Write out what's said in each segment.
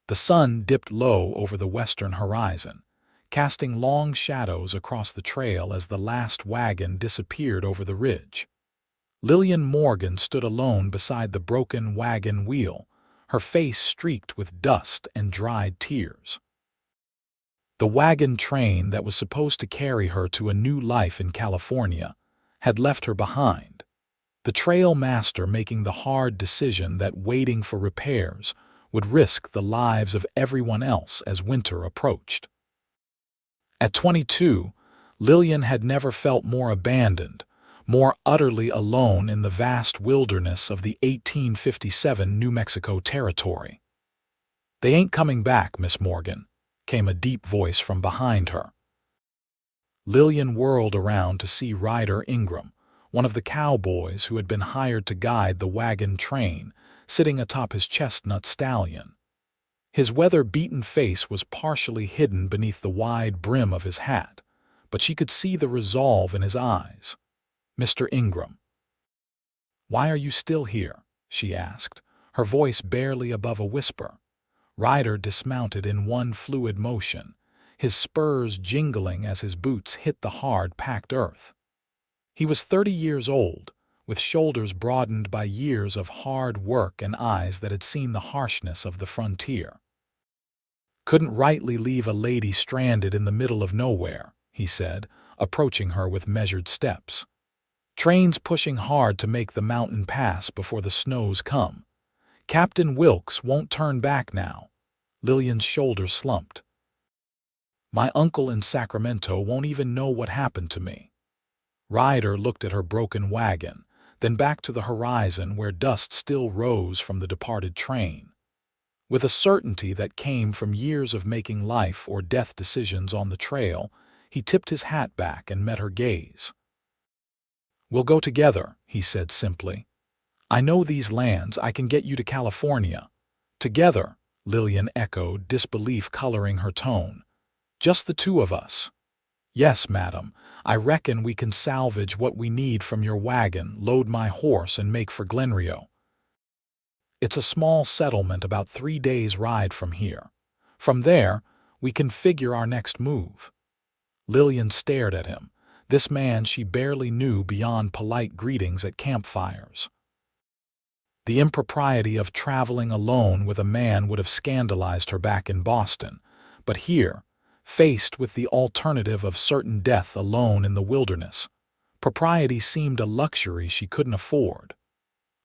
The sun dipped low over the western horizon, casting long shadows across the trail as the last wagon disappeared over the ridge. Lillian Morgan stood alone beside the broken wagon wheel, her face streaked with dust and dried tears. The wagon train that was supposed to carry her to a new life in California had left her behind, the trail master making the hard decision that waiting for repairs would risk the lives of everyone else as winter approached. At 22, Lillian had never felt more abandoned, more utterly alone in the vast wilderness of the 1857 New Mexico territory. "They ain't coming back, Miss Morgan," came a deep voice from behind her. Lillian whirled around to see Ryder Ingram, one of the cowboys who had been hired to guide the wagon train, sitting atop his chestnut stallion. His weather-beaten face was partially hidden beneath the wide brim of his hat, but she could see the resolve in his eyes. "Mr. Ingram." "Why are you still here?" she asked, her voice barely above a whisper. Ryder dismounted in one fluid motion, his spurs jingling as his boots hit the hard, packed earth. He was 30 years old, with shoulders broadened by years of hard work and eyes that had seen the harshness of the frontier. "Couldn't rightly leave a lady stranded in the middle of nowhere," he said, approaching her with measured steps. "Train's pushing hard to make the mountain pass before the snows come. Captain Wilkes won't turn back now." Lillian's shoulders slumped. "My uncle in Sacramento won't even know what happened to me." Ryder looked at her broken wagon, then back to the horizon where dust still rose from the departed train. With a certainty that came from years of making life or death decisions on the trail, he tipped his hat back and met her gaze. "We'll go together," he said simply. "I know these lands. I can get you to California." "Together," Lillian echoed, disbelief coloring her tone. "Just the two of us?" "Yes, madam. I reckon we can salvage what we need from your wagon, load my horse, and make for Glenrio. It's a small settlement about 3 days' ride from here. From there, we can figure our next move." Lillian stared at him, this man she barely knew beyond polite greetings at campfires. The impropriety of traveling alone with a man would have scandalized her back in Boston, but here, faced with the alternative of certain death alone in the wilderness, propriety seemed a luxury she couldn't afford.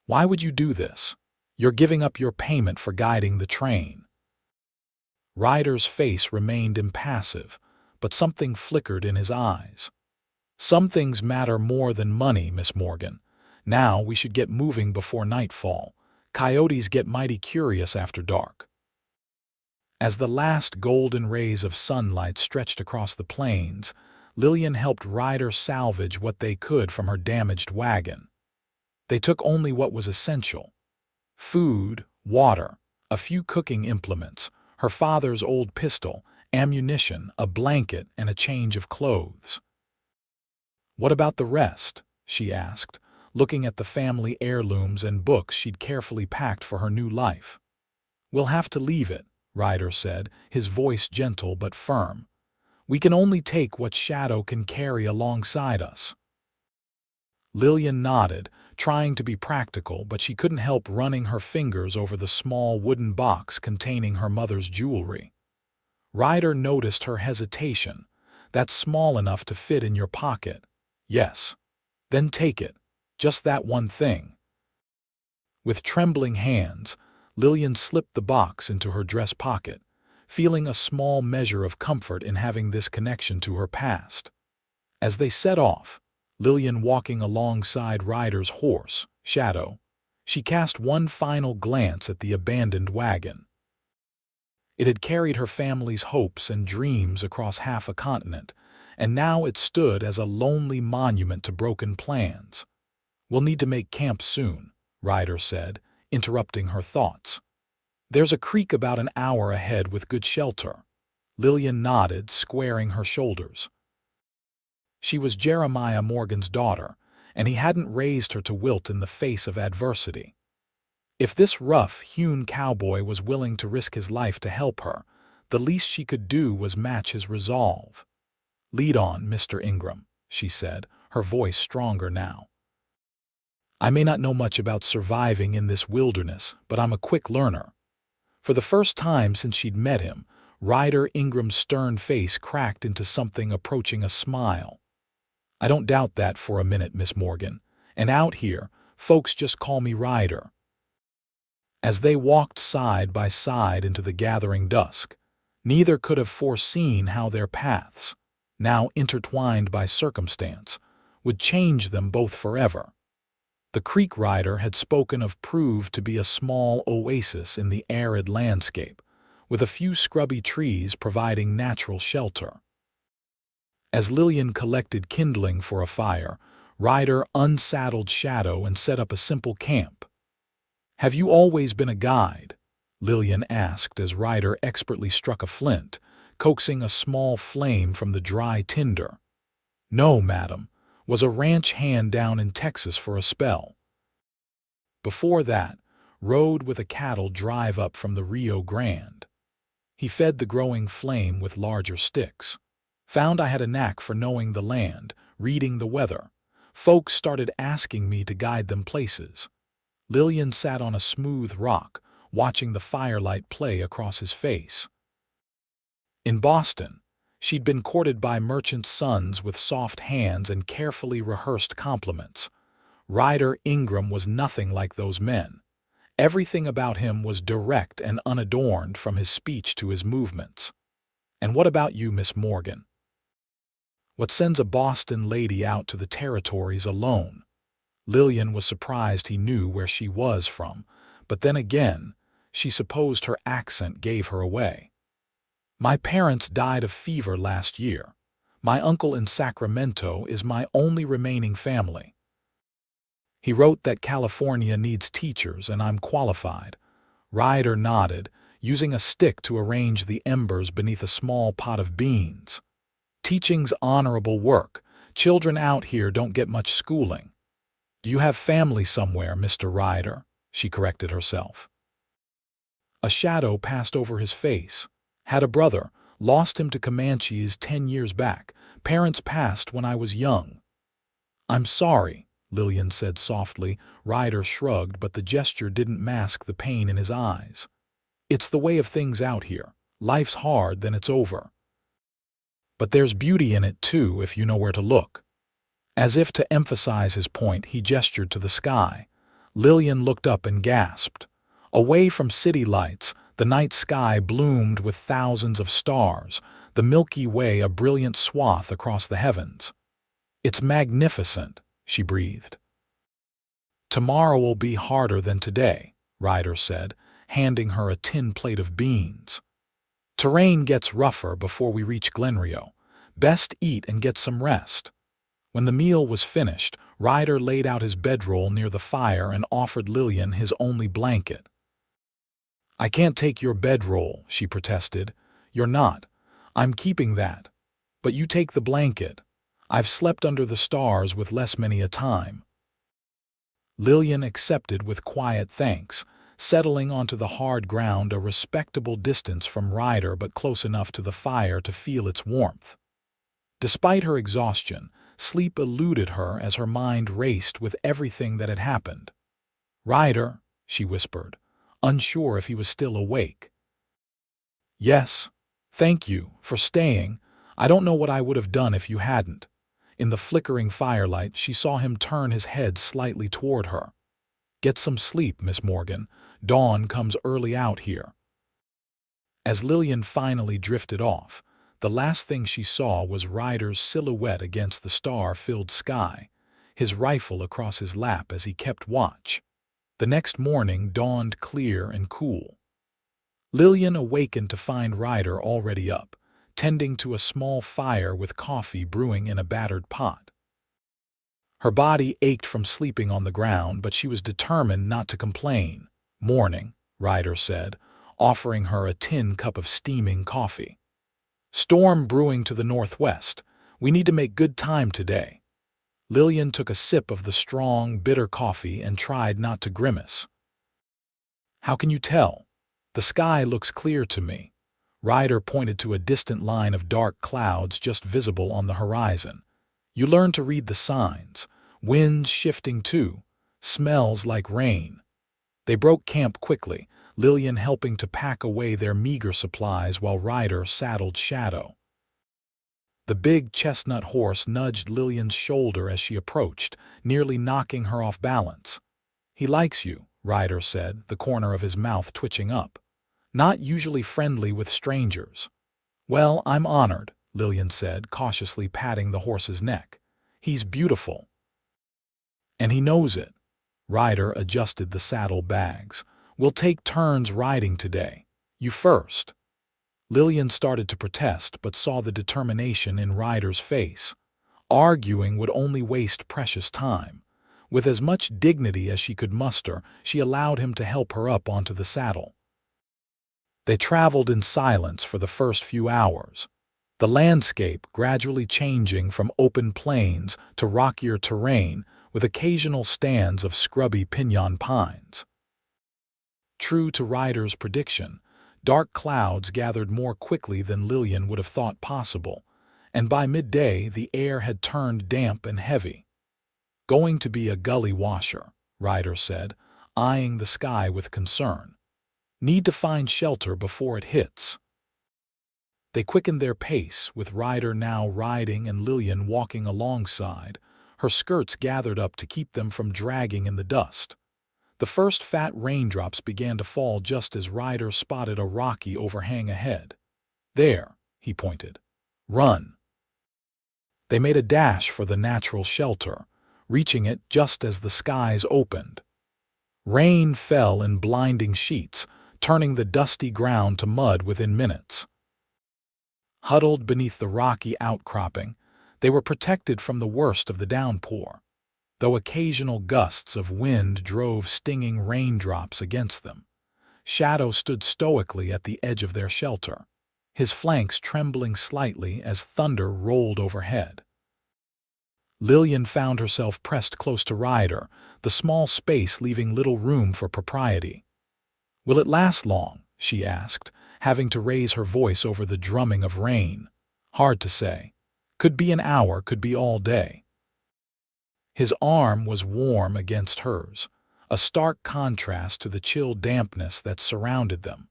"Why would you do this? You're giving up your payment for guiding the train." Ryder's face remained impassive, but something flickered in his eyes. "Some things matter more than money, Miss Morgan. Now we should get moving before nightfall. Coyotes get mighty curious after dark." As the last golden rays of sunlight stretched across the plains, Lillian helped Ryder salvage what they could from her damaged wagon. They took only what was essential: food, water, a few cooking implements, her father's old pistol, ammunition, a blanket, and a change of clothes. "What about the rest?" she asked, looking at the family heirlooms and books she'd carefully packed for her new life. "We'll have to leave it," Ryder said, his voice gentle but firm. "We can only take what Shadow can carry alongside us." Lillian nodded, trying to be practical, but she couldn't help running her fingers over the small wooden box containing her mother's jewelry. Ryder noticed her hesitation. "That's small enough to fit in your pocket." "Yes." "Then take it. Just that one thing." With trembling hands, Lillian slipped the box into her dress pocket, feeling a small measure of comfort in having this connection to her past. As they set off, Lillian walking alongside Ryder's horse, Shadow, she cast one final glance at the abandoned wagon. It had carried her family's hopes and dreams across half a continent, and now it stood as a lonely monument to broken plans. "We'll need to make camp soon," Ryder said, interrupting her thoughts. "There's a creek about an hour ahead with good shelter." Lillian nodded, squaring her shoulders. She was Jeremiah Morgan's daughter, and he hadn't raised her to wilt in the face of adversity. If this rough-hewn cowboy was willing to risk his life to help her, the least she could do was match his resolve. "Lead on, Mr. Ingram," she said, her voice stronger now. "I may not know much about surviving in this wilderness, but I'm a quick learner." For the first time since she'd met him, Ryder Ingram's stern face cracked into something approaching a smile. "I don't doubt that for a minute, Miss Morgan. And out here, folks just call me Ryder." As they walked side by side into the gathering dusk, neither could have foreseen how their paths, now intertwined by circumstance, would change them both forever. The creek rider had spoken of proved to be a small oasis in the arid landscape, with a few scrubby trees providing natural shelter. As Lillian collected kindling for a fire, Ryder unsaddled Shadow and set up a simple camp. "Have you always been a guide?" Lillian asked as Ryder expertly struck a flint, coaxing a small flame from the dry tinder. "No, madam. Was a ranch hand down in Texas for a spell. Before that, rode with a cattle drive up from the Rio Grande." He fed the growing flame with larger sticks. "Found I had a knack for knowing the land, reading the weather. Folks started asking me to guide them places." Lillian sat on a smooth rock, watching the firelight play across his face. In Boston, she'd been courted by merchants' sons with soft hands and carefully rehearsed compliments. Ryder Ingram was nothing like those men. Everything about him was direct and unadorned, from his speech to his movements. "And what about you, Miss Morgan? What sends a Boston lady out to the territories alone?" Lillian was surprised he knew where she was from, but then again, she supposed her accent gave her away. "My parents died of fever last year. My uncle in Sacramento is my only remaining family. He wrote that California needs teachers and I'm qualified." Ryder nodded, using a stick to arrange the embers beneath a small pot of beans. "Teaching's honorable work. Children out here don't get much schooling." "Do you have family somewhere, Mr. Ryder?" she corrected herself. A shadow passed over his face. "Had a brother, lost him to Comanches 10 years back. Parents passed when I was young." "I'm sorry," Lillian said softly. Ryder shrugged, but the gesture didn't mask the pain in his eyes. "It's the way of things out here. Life's hard, then it's over. But there's beauty in it too, if you know where to look." As if to emphasize his point, he gestured to the sky. Lillian looked up and gasped. Away from city lights, the night sky bloomed with thousands of stars, the Milky Way a brilliant swath across the heavens. "It's magnificent," she breathed. "Tomorrow will be harder than today," Ryder said, handing her a tin plate of beans. "Terrain gets rougher before we reach Glenrio. Best eat and get some rest." When the meal was finished, Ryder laid out his bedroll near the fire and offered Lillian his only blanket. "I can't take your bedroll," she protested. "You're not. I'm keeping that. But you take the blanket. I've slept under the stars with less many a time." Lillian accepted with quiet thanks, settling onto the hard ground a respectable distance from Ryder but close enough to the fire to feel its warmth. Despite her exhaustion, sleep eluded her as her mind raced with everything that had happened. "Ryder," she whispered, unsure if he was still awake. "Yes. Thank you for staying. I don't know what I would have done if you hadn't." In the flickering firelight, she saw him turn his head slightly toward her. "Get some sleep, Miss Morgan. Dawn comes early out here." As Lillian finally drifted off, the last thing she saw was Ryder's silhouette against the star-filled sky, his rifle across his lap as he kept watch. The next morning dawned clear and cool. Lillian awakened to find Ryder already up, tending to a small fire with coffee brewing in a battered pot. Her body ached from sleeping on the ground, but she was determined not to complain. "Morning," Ryder said, offering her a tin cup of steaming coffee. "Storm brewing to the northwest. We need to make good time today." Lillian took a sip of the strong, bitter coffee and tried not to grimace. How can you tell? The sky looks clear to me. Ryder pointed to a distant line of dark clouds just visible on the horizon. You learn to read the signs. Winds shifting too. Smells like rain. They broke camp quickly, Lillian helping to pack away their meager supplies while Ryder saddled Shadow. The big chestnut horse nudged Lillian's shoulder as she approached, nearly knocking her off balance. He likes you, Ryder said, the corner of his mouth twitching up. Not usually friendly with strangers. Well, I'm honored, Lillian said, cautiously patting the horse's neck. He's beautiful. And he knows it. Ryder adjusted the saddle bags. We'll take turns riding today. You first. Lillian started to protest but saw the determination in Ryder's face. Arguing would only waste precious time. With as much dignity as she could muster, she allowed him to help her up onto the saddle. They traveled in silence for the first few hours, the landscape gradually changing from open plains to rockier terrain with occasional stands of scrubby piñon pines. True to Ryder's prediction, dark clouds gathered more quickly than Lillian would have thought possible, and by midday the air had turned damp and heavy. Going to be a gully washer, Ryder said, eyeing the sky with concern. Need to find shelter before it hits. They quickened their pace, with Ryder now riding and Lillian walking alongside, her skirts gathered up to keep them from dragging in the dust. The first fat raindrops began to fall just as Ryder spotted a rocky overhang ahead. There, he pointed. Run. They made a dash for the natural shelter, reaching it just as the skies opened. Rain fell in blinding sheets, turning the dusty ground to mud within minutes. Huddled beneath the rocky outcropping, they were protected from the worst of the downpour, though occasional gusts of wind drove stinging raindrops against them. Shadow stood stoically at the edge of their shelter, his flanks trembling slightly as thunder rolled overhead. Lillian found herself pressed close to Ryder, the small space leaving little room for propriety. Will it last long? She asked, having to raise her voice over the drumming of rain. Hard to say. Could be an hour, could be all day. His arm was warm against hers, a stark contrast to the chill dampness that surrounded them.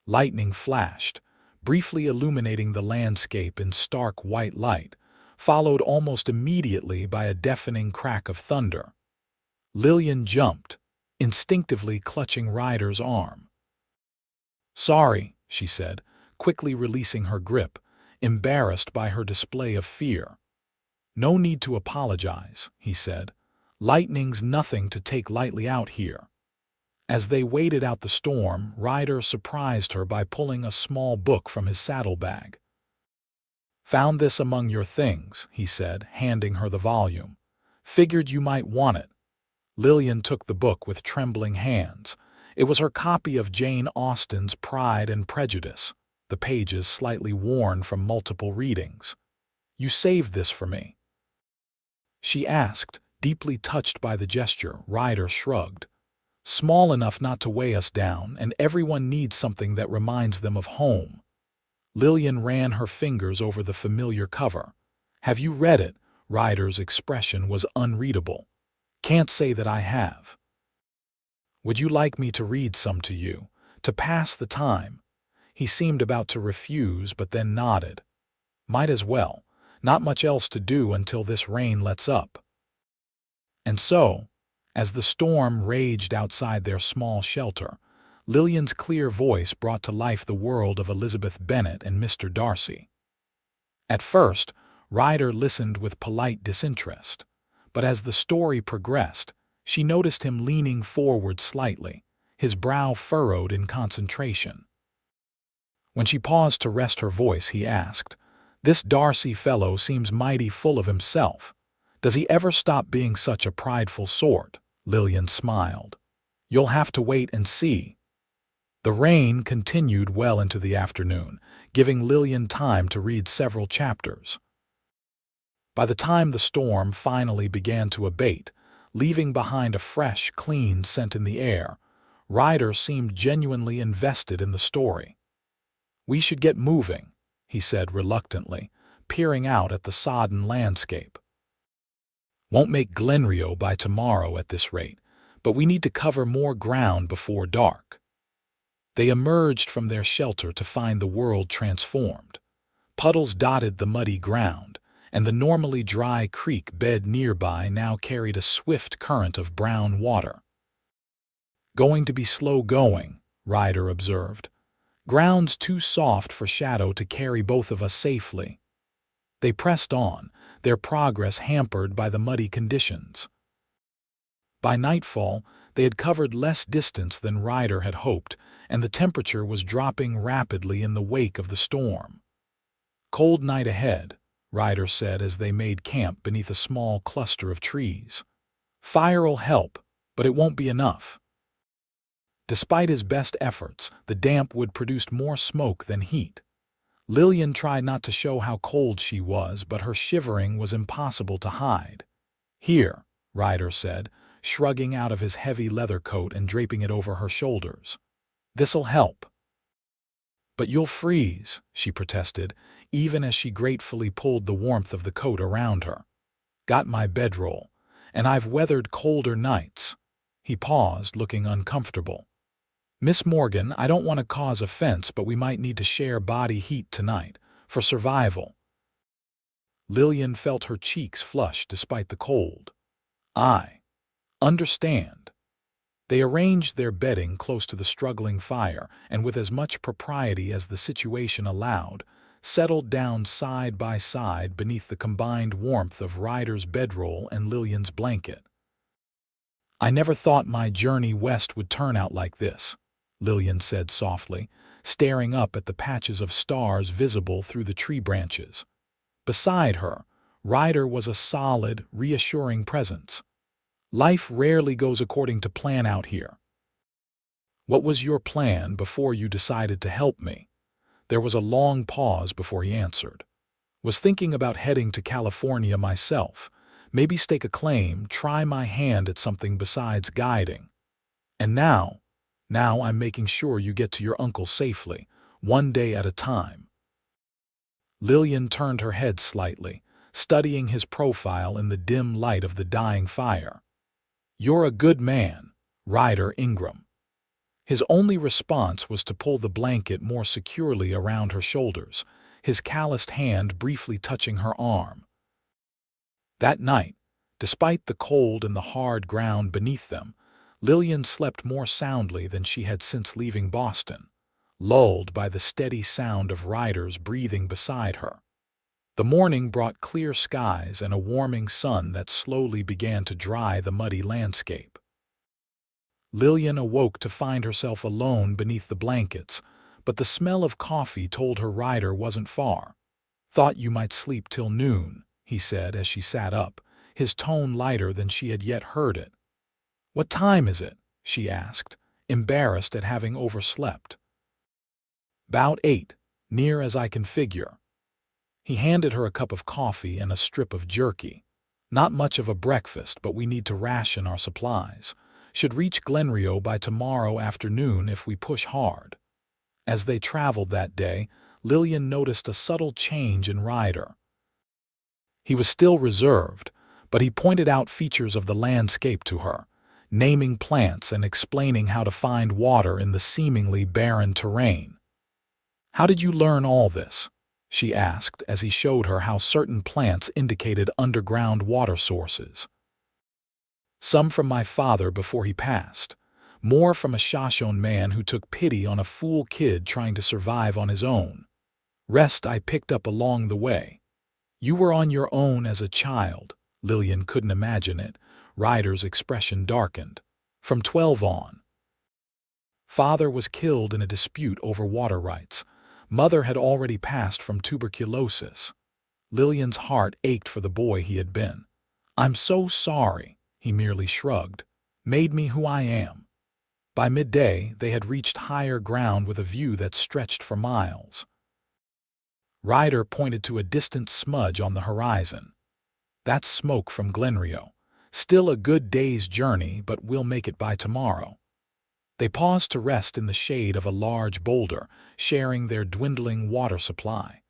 Lightning flashed, briefly illuminating the landscape in stark white light, followed almost immediately by a deafening crack of thunder. Lillian jumped, instinctively clutching Ryder's arm. Sorry, she said, quickly releasing her grip, embarrassed by her display of fear. No need to apologize, he said. Lightning's nothing to take lightly out here. As they waited out the storm, Ryder surprised her by pulling a small book from his saddlebag. Found this among your things, he said, handing her the volume. Figured you might want it. Lillian took the book with trembling hands. It was her copy of Jane Austen's Pride and Prejudice, the pages slightly worn from multiple readings. You saved this for me? She asked, deeply touched by the gesture. Ryder shrugged. Small enough not to weigh us down, and everyone needs something that reminds them of home. Lillian ran her fingers over the familiar cover. Have you read it? Ryder's expression was unreadable. Can't say that I have. Would you like me to read some to you, to pass the time? He seemed about to refuse, but then nodded. Might as well. Not much else to do until this rain lets up. And so, as the storm raged outside their small shelter, Lillian's clear voice brought to life the world of Elizabeth Bennet and Mr. Darcy. At first, Ryder listened with polite disinterest, but as the story progressed, she noticed him leaning forward slightly, his brow furrowed in concentration. When she paused to rest her voice, he asked, This Darcy fellow seems mighty full of himself. Does he ever stop being such a prideful sort? Lillian smiled. You'll have to wait and see. The rain continued well into the afternoon, giving Lillian time to read several chapters. By the time the storm finally began to abate, leaving behind a fresh, clean scent in the air, Ryder seemed genuinely invested in the story. "We should get moving," he said reluctantly, peering out at the sodden landscape. "Won't make Glenrio by tomorrow at this rate, but we need to cover more ground before dark." They emerged from their shelter to find the world transformed. Puddles dotted the muddy ground, and the normally dry creek bed nearby now carried a swift current of brown water. "Going to be slow going," Ryder observed. "Ground's too soft for Shadow to carry both of us safely." They pressed on, their progress hampered by the muddy conditions. By nightfall, they had covered less distance than Ryder had hoped, and the temperature was dropping rapidly in the wake of the storm. "Cold night ahead," Ryder said as they made camp beneath a small cluster of trees. "Fire'll help, but it won't be enough." Despite his best efforts, the damp wood produced more smoke than heat. Lillian tried not to show how cold she was, but her shivering was impossible to hide. "Here," Ryder said, shrugging out of his heavy leather coat and draping it over her shoulders. "This'll help." "But you'll freeze," she protested, even as she gratefully pulled the warmth of the coat around her. "Got my bedroll, and I've weathered colder nights." He paused, looking uncomfortable. "Miss Morgan, I don't want to cause offense, but we might need to share body heat tonight, for survival." Lillian felt her cheeks flush despite the cold. "I understand." They arranged their bedding close to the struggling fire, and with as much propriety as the situation allowed, settled down side by side beneath the combined warmth of Ryder's bedroll and Lillian's blanket. "I never thought my journey west would turn out like this," Lillian said softly, staring up at the patches of stars visible through the tree branches. Beside her, Ryder was a solid, reassuring presence. "Life rarely goes according to plan out here." "What was your plan before you decided to help me?" There was a long pause before he answered. "Was thinking about heading to California myself. Maybe stake a claim, try my hand at something besides guiding. And now I'm making sure you get to your uncle safely, one day at a time." Lillian turned her head slightly, studying his profile in the dim light of the dying fire. "You're a good man, Ryder Ingram." His only response was to pull the blanket more securely around her shoulders, his calloused hand briefly touching her arm. That night, despite the cold and the hard ground beneath them, Lillian slept more soundly than she had since leaving Boston, lulled by the steady sound of Ryder's breathing beside her. The morning brought clear skies and a warming sun that slowly began to dry the muddy landscape. Lillian awoke to find herself alone beneath the blankets, but the smell of coffee told her Ryder wasn't far. "Thought you might sleep till noon," he said as she sat up, his tone lighter than she had yet heard it. "What time is it?" she asked, embarrassed at having overslept. "'Bout 8, near as I can figure." He handed her a cup of coffee and a strip of jerky. "Not much of a breakfast, but we need to ration our supplies. Should reach Glenrio by tomorrow afternoon if we push hard." As they traveled that day, Lillian noticed a subtle change in Ryder. He was still reserved, but he pointed out features of the landscape to her, naming plants and explaining how to find water in the seemingly barren terrain. "How did you learn all this?" she asked as he showed her how certain plants indicated underground water sources. "Some from my father before he passed. More from a Shoshone man who took pity on a fool kid trying to survive on his own. Rest I picked up along the way." "You were on your own as a child." Lillian couldn't imagine it. Ryder's expression darkened. "From 12 on. Father was killed in a dispute over water rights. Mother had already passed from tuberculosis." Lillian's heart ached for the boy he had been. "I'm so sorry," he merely shrugged. "Made me who I am." By midday, they had reached higher ground with a view that stretched for miles. Ryder pointed to a distant smudge on the horizon. "That's smoke from Glenrio. Still a good day's journey, but we'll make it by tomorrow." They paused to rest in the shade of a large boulder, sharing their dwindling water supply.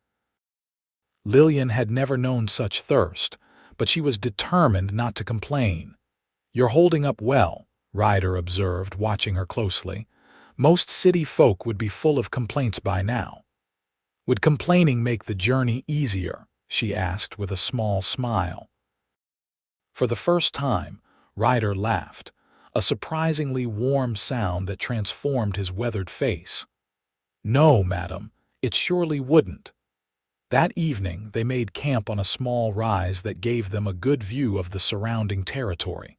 Lillian had never known such thirst, but she was determined not to complain. "You're holding up well," Ryder observed, watching her closely. "Most city folk would be full of complaints by now." "Would complaining make the journey easier?" she asked with a small smile. For the first time, Ryder laughed, a surprisingly warm sound that transformed his weathered face. "No, madam, it surely wouldn't." That evening, they made camp on a small rise that gave them a good view of the surrounding territory.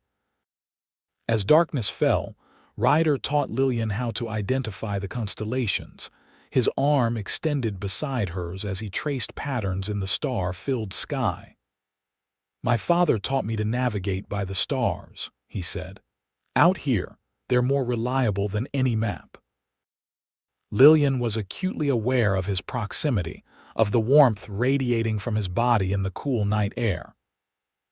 As darkness fell, Ryder taught Lillian how to identify the constellations, his arm extended beside hers as he traced patterns in the star-filled sky. "My father taught me to navigate by the stars," he said. "Out here, they're more reliable than any map." Lillian was acutely aware of his proximity, of the warmth radiating from his body in the cool night air.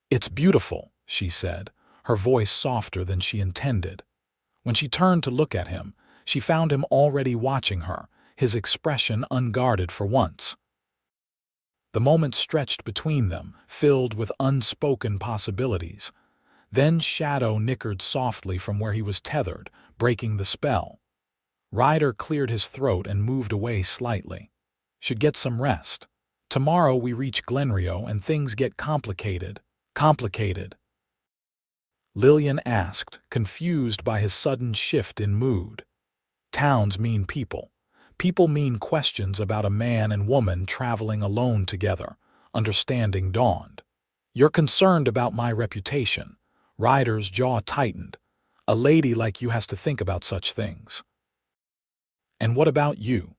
"It's beautiful," she said, her voice softer than she intended. When she turned to look at him, she found him already watching her, his expression unguarded for once. The moment stretched between them, filled with unspoken possibilities. Then shadow nickered softly from where he was tethered, breaking the spell. Ryder cleared his throat and moved away slightly. "Should get some rest. Tomorrow we reach Glenrio and things get complicated." "Complicated?" Lillian asked, confused by his sudden shift in mood. "Towns mean people. People mean questions about a man and woman traveling alone together," understanding dawned. "You're concerned about my reputation." Ryder's jaw tightened. "A lady like you has to think about such things." "And what about you?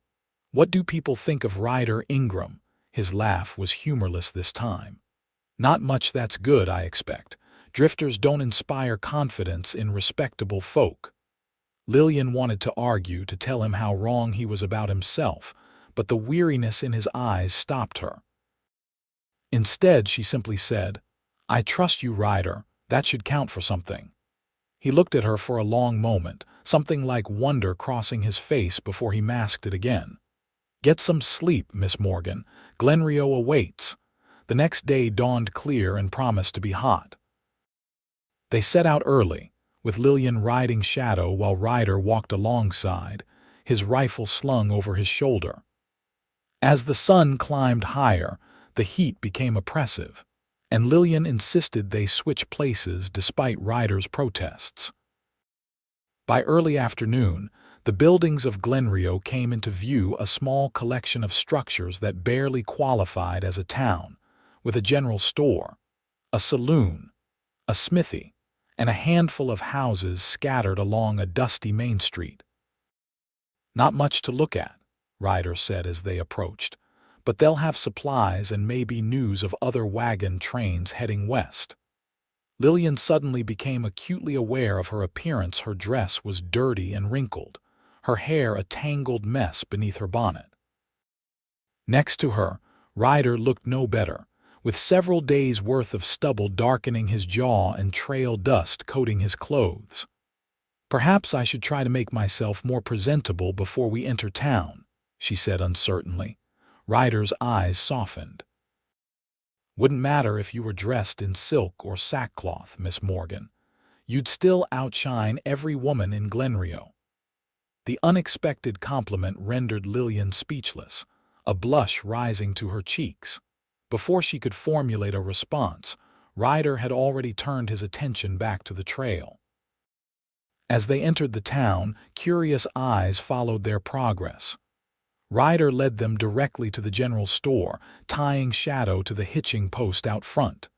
What do people think of Ryder Ingram?" His laugh was humorless this time. "Not much, that's good, I expect. Drifters don't inspire confidence in respectable folk." Lillian wanted to argue, to tell him how wrong he was about himself, but the weariness in his eyes stopped her. Instead, she simply said, "I trust you, Ryder. That should count for something." He looked at her for a long moment, something like wonder crossing his face before he masked it again. "Get some sleep, Miss Morgan. Glenrio awaits." The next day dawned clear and promised to be hot. They set out early, with Lillian riding shadow while Ryder walked alongside, his rifle slung over his shoulder. As the sun climbed higher, the heat became oppressive, and Lillian insisted they switch places despite Ryder's protests. By early afternoon, the buildings of Glenrio came into view, a small collection of structures that barely qualified as a town, with a general store, a saloon, a smithy, and a handful of houses scattered along a dusty main street. "Not much to look at," Ryder said as they approached, "but they'll have supplies and maybe news of other wagon trains heading west." Lillian suddenly became acutely aware of her appearance. Her dress was dirty and wrinkled, her hair a tangled mess beneath her bonnet. Next to her, Ryder looked no better, with several days' worth of stubble darkening his jaw and trail dust coating his clothes. "Perhaps I should try to make myself more presentable before we enter town," she said uncertainly. Ryder's eyes softened. "Wouldn't matter if you were dressed in silk or sackcloth, Miss Morgan. You'd still outshine every woman in Glenrio." The unexpected compliment rendered Lillian speechless, a blush rising to her cheeks. Before she could formulate a response, Ryder had already turned his attention back to the trail. As they entered the town, curious eyes followed their progress. Ryder led them directly to the general store, tying shadow to the hitching post out front.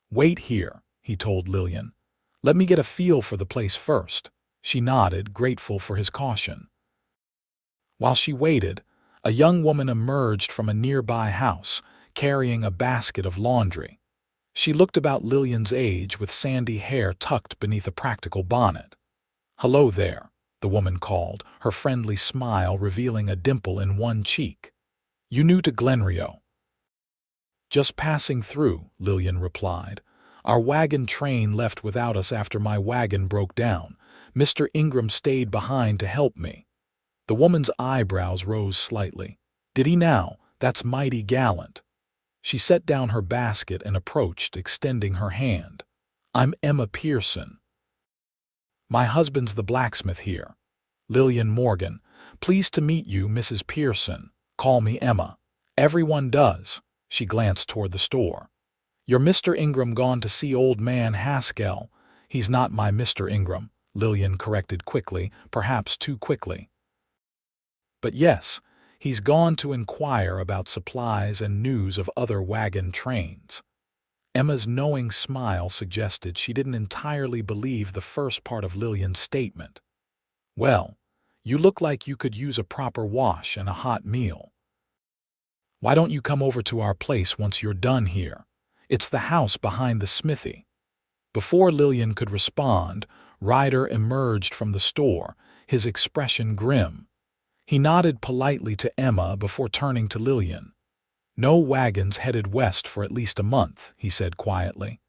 "Wait here," he told Lillian. "Let me get a feel for the place first." She nodded, grateful for his caution. While she waited, a young woman emerged from a nearby house, carrying a basket of laundry. She looked about Lillian's age, with sandy hair tucked beneath a practical bonnet. "Hello there," the woman called, her friendly smile revealing a dimple in one cheek. "You new to Glenrio?" "Just passing through," Lillian replied. "Our wagon train left without us after my wagon broke down. Mr. Ingram stayed behind to help me." The woman's eyebrows rose slightly. "Did he now? That's mighty gallant." She set down her basket and approached, extending her hand. "I'm Emma Pearson. My husband's the blacksmith here. Lillian Morgan. Pleased to meet you, Mrs. Pearson. Call me Emma." "Everyone does." She glanced toward the store. "Your Mr. Ingram gone to see old man Haskell." "He's not my Mr. Ingram," Lillian corrected quickly, perhaps too quickly. "But yes, he's gone to inquire about supplies and news of other wagon trains." Emma's knowing smile suggested she didn't entirely believe the first part of Lillian's statement. "Well, you look like you could use a proper wash and a hot meal. Why don't you come over to our place once you're done here? It's the house behind the smithy." Before Lillian could respond, Ryder emerged from the store, his expression grim. He nodded politely to Emma before turning to Lillian. "No wagons headed west for at least a month," he said quietly.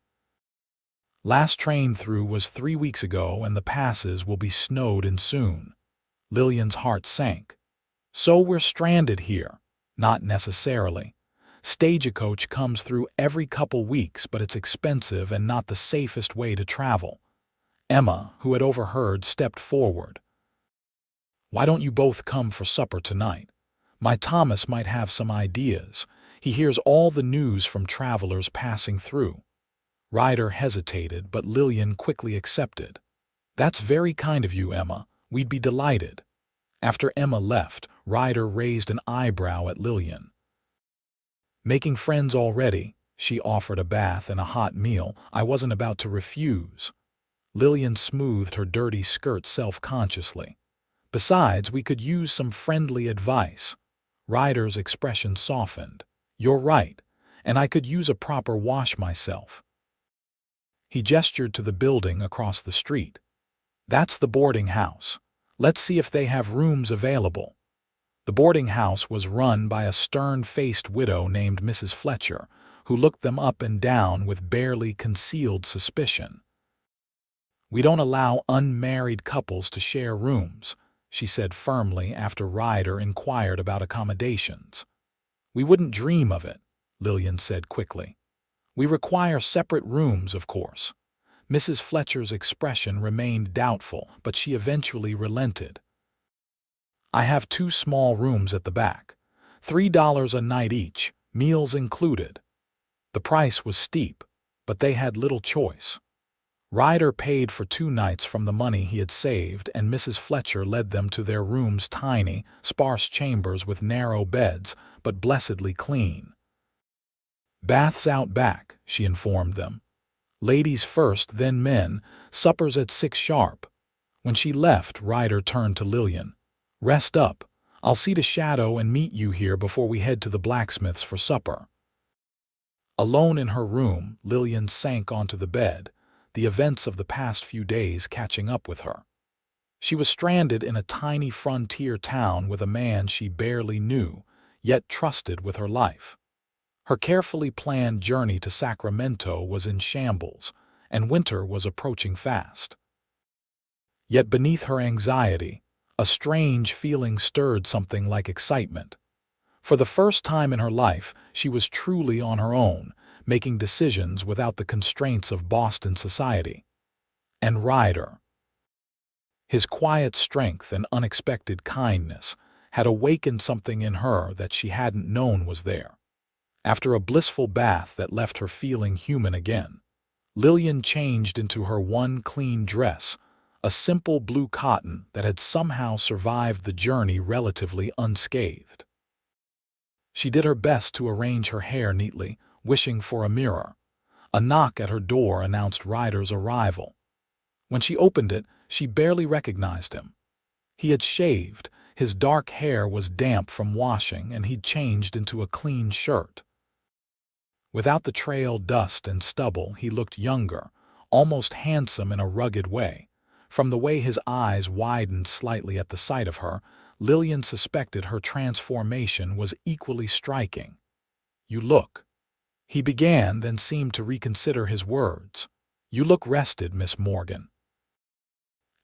"Last train through was 3 weeks ago, and the passes will be snowed in soon." Lillian's heart sank. "So we're stranded here?" "Not necessarily. Stagecoach comes through every couple weeks, but it's expensive and not the safest way to travel." Emma, who had overheard, stepped forward. "Why don't you both come for supper tonight? My Thomas might have some ideas. He hears all the news from travelers passing through." Ryder hesitated, but Lillian quickly accepted. "That's very kind of you, Emma. We'd be delighted." After Emma left, Ryder raised an eyebrow at Lillian. "Making friends already?" She offered a bath and a hot meal. "I wasn't about to refuse." Lillian smoothed her dirty skirt self-consciously. "Besides, we could use some friendly advice." Ryder's expression softened. "You're right, and I could use a proper wash myself." He gestured to the building across the street. "That's the boarding house. Let's see if they have rooms available." The boarding house was run by a stern-faced widow named Mrs. Fletcher, who looked them up and down with barely concealed suspicion. "We don't allow unmarried couples to share rooms," she said firmly after Ryder inquired about accommodations. "We wouldn't dream of it," Lillian said quickly. "We require separate rooms, of course." Mrs. Fletcher's expression remained doubtful, but she eventually relented. "I have 2 small rooms at the back. $3 a night each, meals included." The price was steep, but they had little choice. Ryder paid for 2 nights from the money he had saved, and Mrs. Fletcher led them to their rooms, tiny, sparse chambers with narrow beds, but blessedly clean. "Baths out back," she informed them. "Ladies first, then men. Supper's at 6 sharp." When she left, Ryder turned to Lillian. "Rest up. I'll see to Shadow and meet you here before we head to the blacksmith's for supper." Alone in her room, Lillian sank onto the bed, the events of the past few days catching up with her. She was stranded in a tiny frontier town with a man she barely knew, yet trusted with her life. Her carefully planned journey to Sacramento was in shambles, and winter was approaching fast. Yet beneath her anxiety, a strange feeling stirred, something like excitement. For the first time in her life, she was truly on her own, making decisions without the constraints of Boston society. And Ryder, his quiet strength and unexpected kindness, had awakened something in her that she hadn't known was there. After a blissful bath that left her feeling human again, Lillian changed into her one clean dress, a simple blue cotton that had somehow survived the journey relatively unscathed. She did her best to arrange her hair neatly, wishing for a mirror. A knock at her door announced Ryder's arrival. When she opened it, she barely recognized him. He had shaved, his dark hair was damp from washing, and he'd changed into a clean shirt. Without the trail dust and stubble, he looked younger, almost handsome in a rugged way. From the way his eyes widened slightly at the sight of her, Lillian suspected her transformation was equally striking. "You look," he began, then seemed to reconsider his words. "You look rested, Miss Morgan."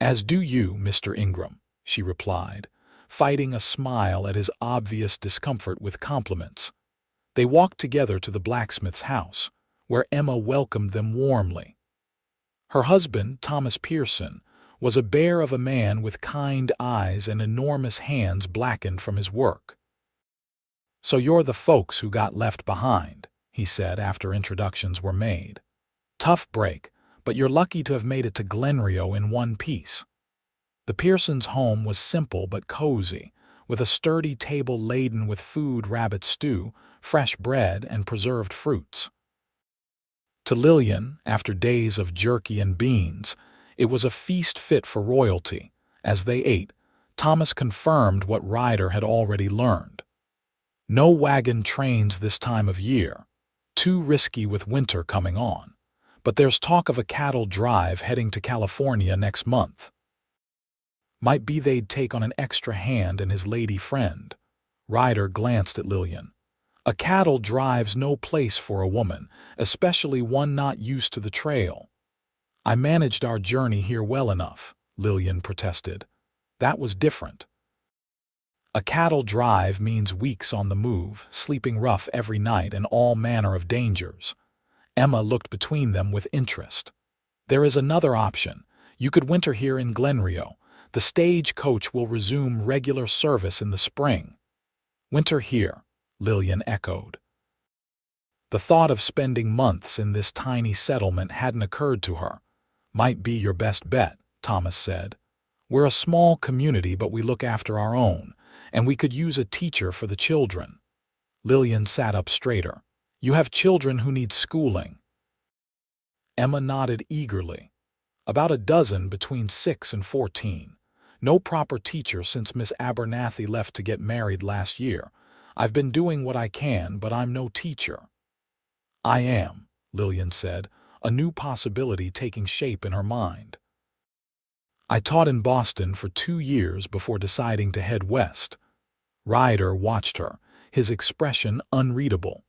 "As do you, Mr. Ingram," she replied, fighting a smile at his obvious discomfort with compliments. They walked together to the blacksmith's house, where Emma welcomed them warmly. Her husband, Thomas Pearson, was a bear of a man with kind eyes and enormous hands blackened from his work. "So you're the folks who got left behind," he said after introductions were made. "Tough break, but you're lucky to have made it to Glenrio in one piece." The Pearsons' home was simple but cozy, with a sturdy table laden with food, rabbit stew, fresh bread, and preserved fruits. To Lillian, after days of jerky and beans, it was a feast fit for royalty. As they ate, Thomas confirmed what Ryder had already learned. No wagon trains this time of year, too risky with winter coming on, but there's talk of a cattle drive heading to California next month. Might be they'd take on an extra hand and his lady friend. Ryder glanced at Lillian. A cattle drive's no place for a woman, especially one not used to the trail. "I managed our journey here well enough," Lillian protested. "That was different." A cattle drive means weeks on the move, sleeping rough every night and all manner of dangers. Emma looked between them with interest. "There is another option. You could winter here in Glenrio. The stagecoach will resume regular service in the spring." "Winter here," Lillian echoed. The thought of spending months in this tiny settlement hadn't occurred to her. "Might be your best bet," Thomas said. "We're a small community, but we look after our own, and we could use a teacher for the children." Lillian sat up straighter. "You have children who need schooling." Emma nodded eagerly. "About a dozen between 6 and 14. No proper teacher since Miss Abernathy left to get married last year. I've been doing what I can, but I'm no teacher." "I am," Lillian said, a new possibility taking shape in her mind. "I taught in Boston for 2 years before deciding to head west." Ryder watched her, his expression unreadable.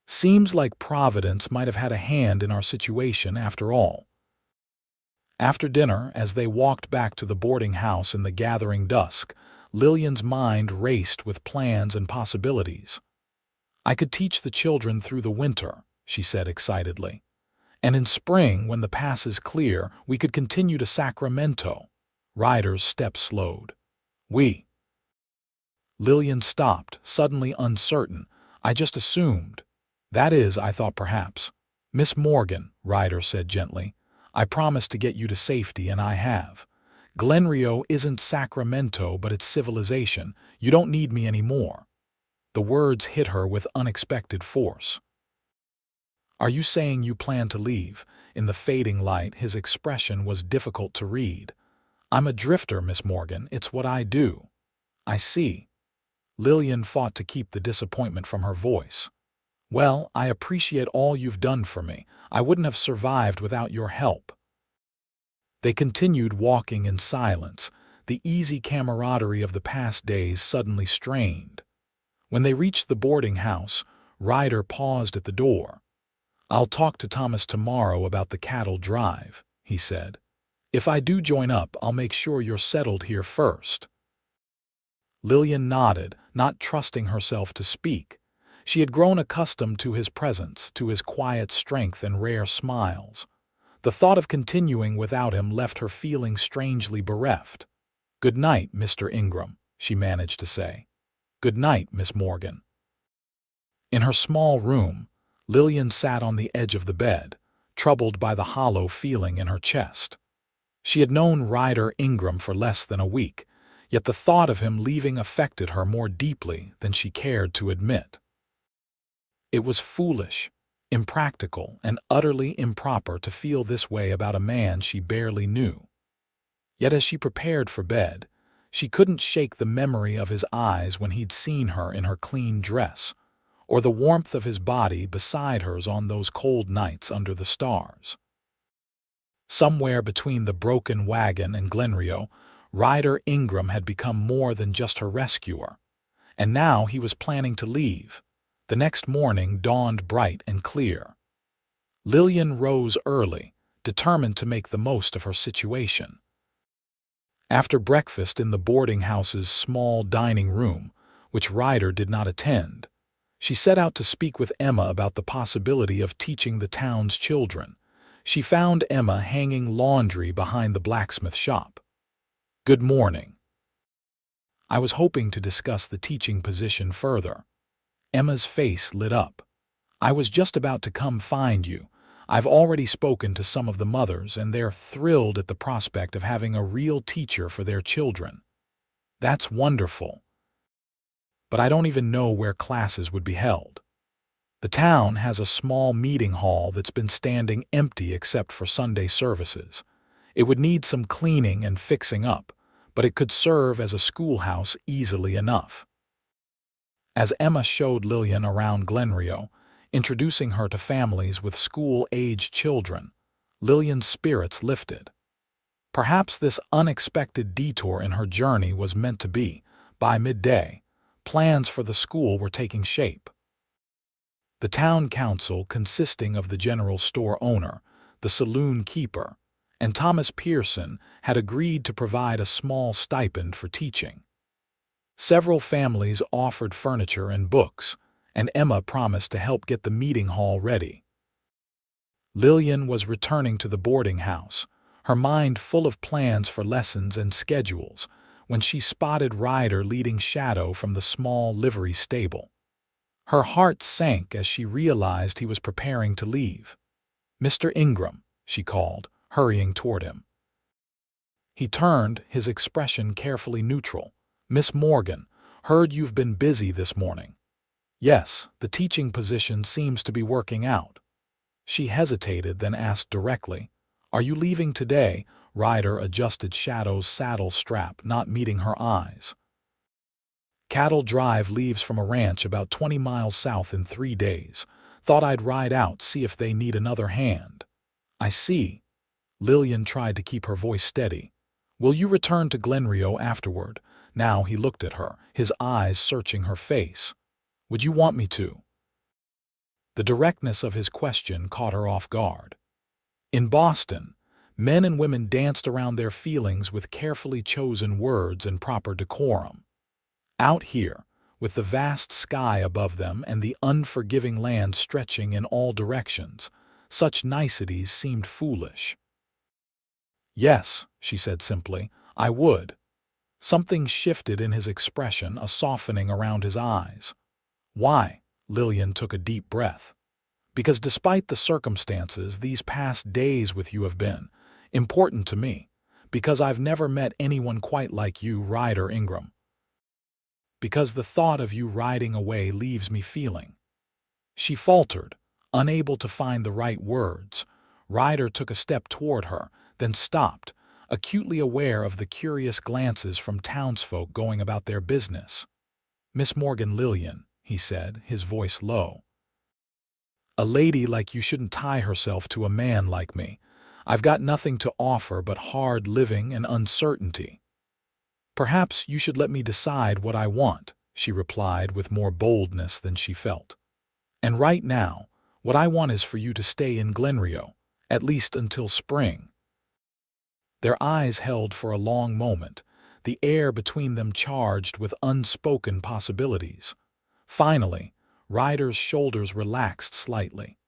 "Seems like Providence might have had a hand in our situation after all." After dinner, as they walked back to the boarding house in the gathering dusk, Lillian's mind raced with plans and possibilities. "I could teach the children through the winter," she said excitedly. "And in spring, when the pass is clear, we could continue to Sacramento." Ryder's steps slowed. "We." Lillian stopped, suddenly uncertain. "I just assumed. That is, I thought perhaps." "Miss Morgan," Ryder said gently, "I promised to get you to safety, and I have. Glenrio isn't Sacramento, but it's civilization. You don't need me anymore." The words hit her with unexpected force. "Are you saying you plan to leave?" In the fading light, his expression was difficult to read. "I'm a drifter, Miss Morgan. It's what I do." "I see." Lillian fought to keep the disappointment from her voice. "Well, I appreciate all you've done for me. I wouldn't have survived without your help." They continued walking in silence, the easy camaraderie of the past days suddenly strained. When they reached the boarding house, Ryder paused at the door. "I'll talk to Thomas tomorrow about the cattle drive," he said. "If I do join up, I'll make sure you're settled here first." Lillian nodded, not trusting herself to speak. She had grown accustomed to his presence, to his quiet strength and rare smiles. The thought of continuing without him left her feeling strangely bereft. "Good night, Mr. Ingram," she managed to say. "Good night, Miss Morgan." In her small room, Lillian sat on the edge of the bed, troubled by the hollow feeling in her chest. She had known Ryder Ingram for less than a week, yet the thought of him leaving affected her more deeply than she cared to admit. It was foolish, impractical, and utterly improper to feel this way about a man she barely knew. Yet as she prepared for bed, she couldn't shake the memory of his eyes when he'd seen her in her clean dress, or the warmth of his body beside hers on those cold nights under the stars. Somewhere between the broken wagon and Glenrio, Ryder Ingram had become more than just her rescuer, and now he was planning to leave. The next morning dawned bright and clear. Lillian rose early, determined to make the most of her situation. After breakfast in the boarding house's small dining room, which Ryder did not attend, she set out to speak with Emma about the possibility of teaching the town's children. She found Emma hanging laundry behind the blacksmith shop. "Good morning. I was hoping to discuss the teaching position further." Emma's face lit up. "I was just about to come find you. I've already spoken to some of the mothers, and they're thrilled at the prospect of having a real teacher for their children." "That's wonderful. But I don't even know where classes would be held. The town has a small meeting hall that's been standing empty except for Sunday services. It would need some cleaning and fixing up, but it could serve as a schoolhouse easily enough." As Emma showed Lillian around Glenrio, introducing her to families with school-aged children, Lillian's spirits lifted. Perhaps this unexpected detour in her journey was meant to be. By midday, plans for the school were taking shape. The town council, consisting of the general store owner, the saloon keeper, and Thomas Pearson, had agreed to provide a small stipend for teaching. Several families offered furniture and books, and Emma promised to help get the meeting hall ready. Lillian was returning to the boarding house, her mind full of plans for lessons and schedules, when she spotted Ryder leading Shadow from the small livery stable. Her heart sank as she realized he was preparing to leave. "Mr. Ingram," she called, hurrying toward him. He turned, his expression carefully neutral. "Miss Morgan, heard you've been busy this morning." "Yes, the teaching position seems to be working out." She hesitated, then asked directly, "Are you leaving today?" Ryder adjusted Shadow's saddle strap, not meeting her eyes. "Cattle Drive leaves from a ranch about 20 miles south in 3 days. Thought I'd ride out, see if they need another hand." "I see." Lillian tried to keep her voice steady. "Will you return to Glenrio afterward?" Now he looked at her, his eyes searching her face. "Would you want me to?" The directness of his question caught her off guard. In Boston, men and women danced around their feelings with carefully chosen words and proper decorum. Out here, with the vast sky above them and the unforgiving land stretching in all directions, such niceties seemed foolish. "Yes," she said simply, "I would." Something shifted in his expression, a softening around his eyes. "Why?" Lillian took a deep breath. "Because despite the circumstances, these past days with you have been important to me. Because I've never met anyone quite like you, Ryder Ingram. Because the thought of you riding away leaves me feeling." She faltered, unable to find the right words. Ryder took a step toward her, then stopped, acutely aware of the curious glances from townsfolk going about their business. "Miss Morgan Lillian," he said, his voice low. "A lady like you shouldn't tie herself to a man like me. I've got nothing to offer but hard living and uncertainty." "Perhaps you should let me decide what I want," she replied with more boldness than she felt. "And right now, what I want is for you to stay in Glenrio, at least until spring." Their eyes held for a long moment, the air between them charged with unspoken possibilities. Finally, Ryder's shoulders relaxed slightly.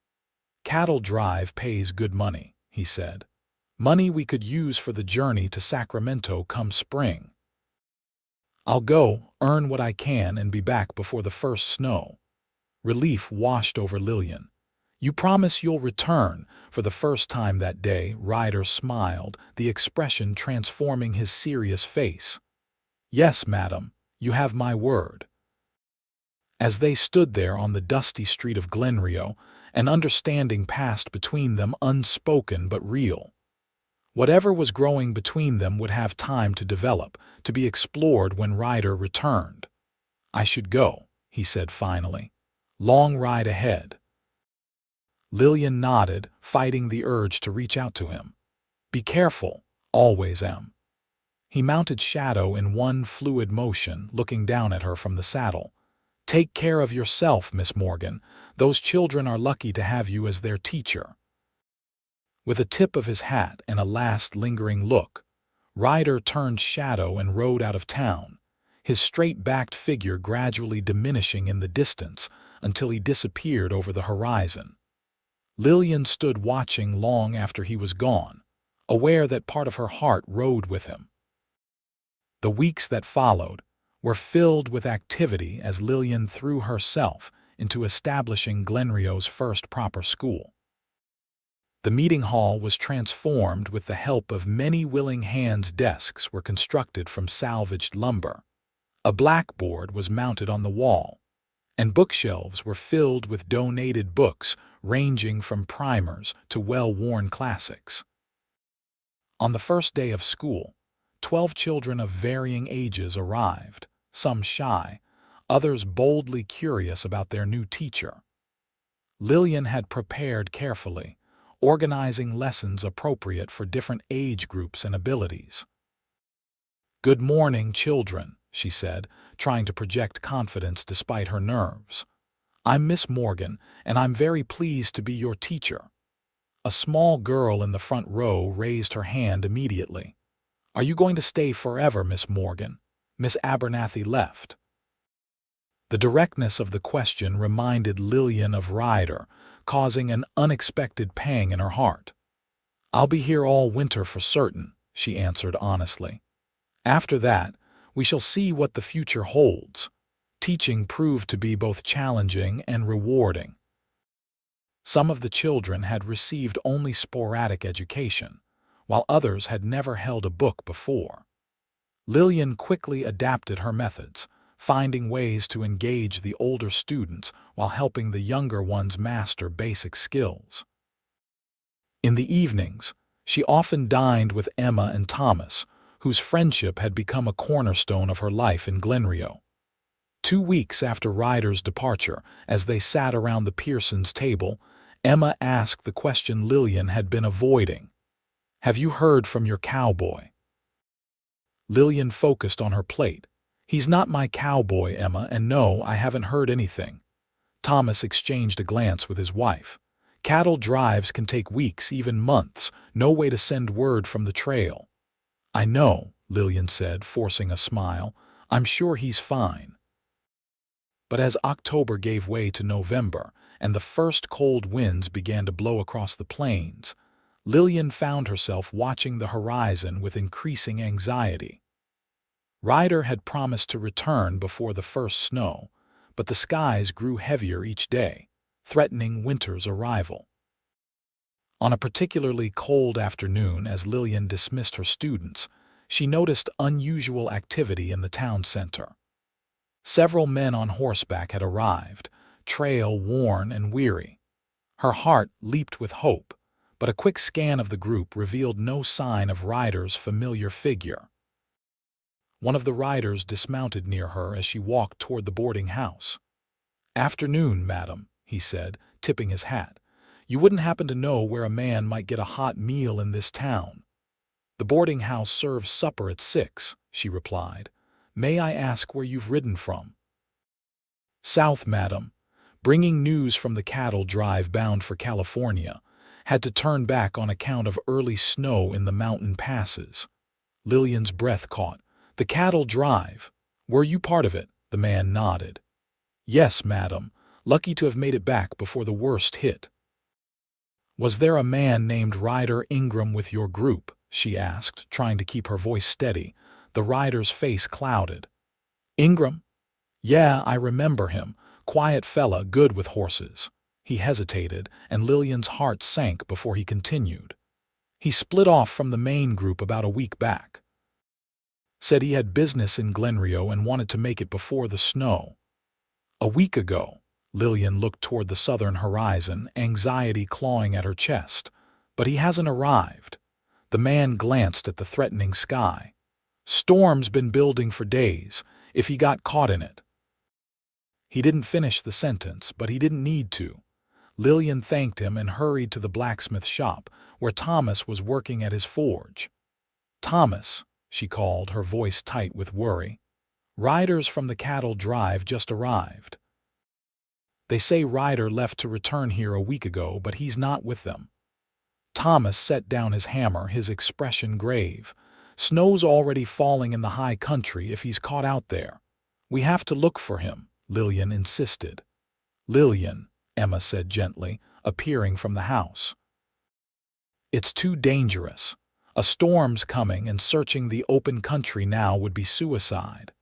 "Cattle Drive pays good money," he said. "Money we could use for the journey to Sacramento come spring. I'll go, earn what I can, and be back before the first snow." Relief washed over Lillian. "You promise you'll return?" For the first time that day, Ryder smiled, the expression transforming his serious face. "Yes, madam, you have my word." As they stood there on the dusty street of Glenrio, an understanding passed between them, unspoken but real. Whatever was growing between them would have time to develop, to be explored when Ryder returned. "I should go," he said finally. "Long ride ahead." Lillian nodded, fighting the urge to reach out to him. "Be careful, always am." He mounted Shadow in one fluid motion, looking down at her from the saddle. "Take care of yourself, Miss Morgan. Those children are lucky to have you as their teacher." With a tip of his hat and a last lingering look, Ryder turned shadow and rode out of town, his straight-backed figure gradually diminishing in the distance until he disappeared over the horizon. Lillian stood watching long after he was gone, aware that part of her heart rode with him. The weeks that followed were filled with activity as Lillian threw herself into establishing Glenrio's first proper school. The meeting hall was transformed with the help of many willing hands. Desks were constructed from salvaged lumber. A blackboard was mounted on the wall, and bookshelves were filled with donated books ranging from primers to well-worn classics. On the first day of school, 12 children of varying ages arrived, some shy, others boldly curious about their new teacher. Lillian had prepared carefully, organizing lessons appropriate for different age groups and abilities. "Good morning, children," she said, trying to project confidence despite her nerves. "I'm Miss Morgan, and I'm very pleased to be your teacher." A small girl in the front row raised her hand immediately. "Are you going to stay forever, Miss Morgan?" Miss Abernathy left. The directness of the question reminded Lillian of Ryder, causing an unexpected pang in her heart. "I'll be here all winter for certain," she answered honestly. "After that, we shall see what the future holds." Teaching proved to be both challenging and rewarding. Some of the children had received only sporadic education, while others had never held a book before. Lillian quickly adapted her methods, finding ways to engage the older students while helping the younger ones master basic skills. In the evenings, she often dined with Emma and Thomas, whose friendship had become a cornerstone of her life in Glenrio. 2 weeks after Ryder's departure, as they sat around the Pearsons' table, Emma asked the question Lillian had been avoiding. "Have you heard from your cowboy?" Lillian focused on her plate. "He's not my cowboy, Emma, and no, I haven't heard anything." Thomas exchanged a glance with his wife. "Cattle drives can take weeks, even months, no way to send word from the trail." "I know," Lillian said, forcing a smile. "I'm sure he's fine." But as October gave way to November, and the first cold winds began to blow across the plains, Lillian found herself watching the horizon with increasing anxiety. Ryder had promised to return before the first snow, but the skies grew heavier each day, threatening winter's arrival. On a particularly cold afternoon, as Lillian dismissed her students, she noticed unusual activity in the town center. Several men on horseback had arrived, trail-worn and weary. Her heart leaped with hope, but a quick scan of the group revealed no sign of Ryder's familiar figure. One of the riders dismounted near her as she walked toward the boarding house. "Afternoon, madam," he said, tipping his hat. "You wouldn't happen to know where a man might get a hot meal in this town?" "The boarding house serves supper at 6, she replied. "May I ask where you've ridden from?" "South, madam. Bringing news from the cattle drive bound for California. Had to turn back on account of early snow in the mountain passes." Lillian's breath caught. "The cattle drive. Were you part of it?" The man nodded. "Yes, madam. Lucky to have made it back before the worst hit." "Was there a man named Ryder Ingram with your group?" she asked, trying to keep her voice steady. The rider's face clouded. "Ingram? Yeah, I remember him. Quiet fella, good with horses." He hesitated, and Lillian's heart sank before he continued. "He split off from the main group about a week back. Said he had business in Glenrio and wanted to make it before the snow." "A week ago." Lillian looked toward the southern horizon, anxiety clawing at her chest. "But he hasn't arrived." The man glanced at the threatening sky. "Storm's been building for days, if he got caught in it." He didn't finish the sentence, but he didn't need to. Lillian thanked him and hurried to the blacksmith shop, where Thomas was working at his forge. "Thomas," she called, her voice tight with worry. "Riders from the cattle drive just arrived. They say Ryder left to return here a week ago, but he's not with them." Thomas set down his hammer, his expression grave. Snow's already falling in the high country if he's caught out there. We have to look for him, Lillian insisted. Lillian, Emma said gently, appearing from the house. It's too dangerous. A storm's coming, and searching the open country now would be suicide.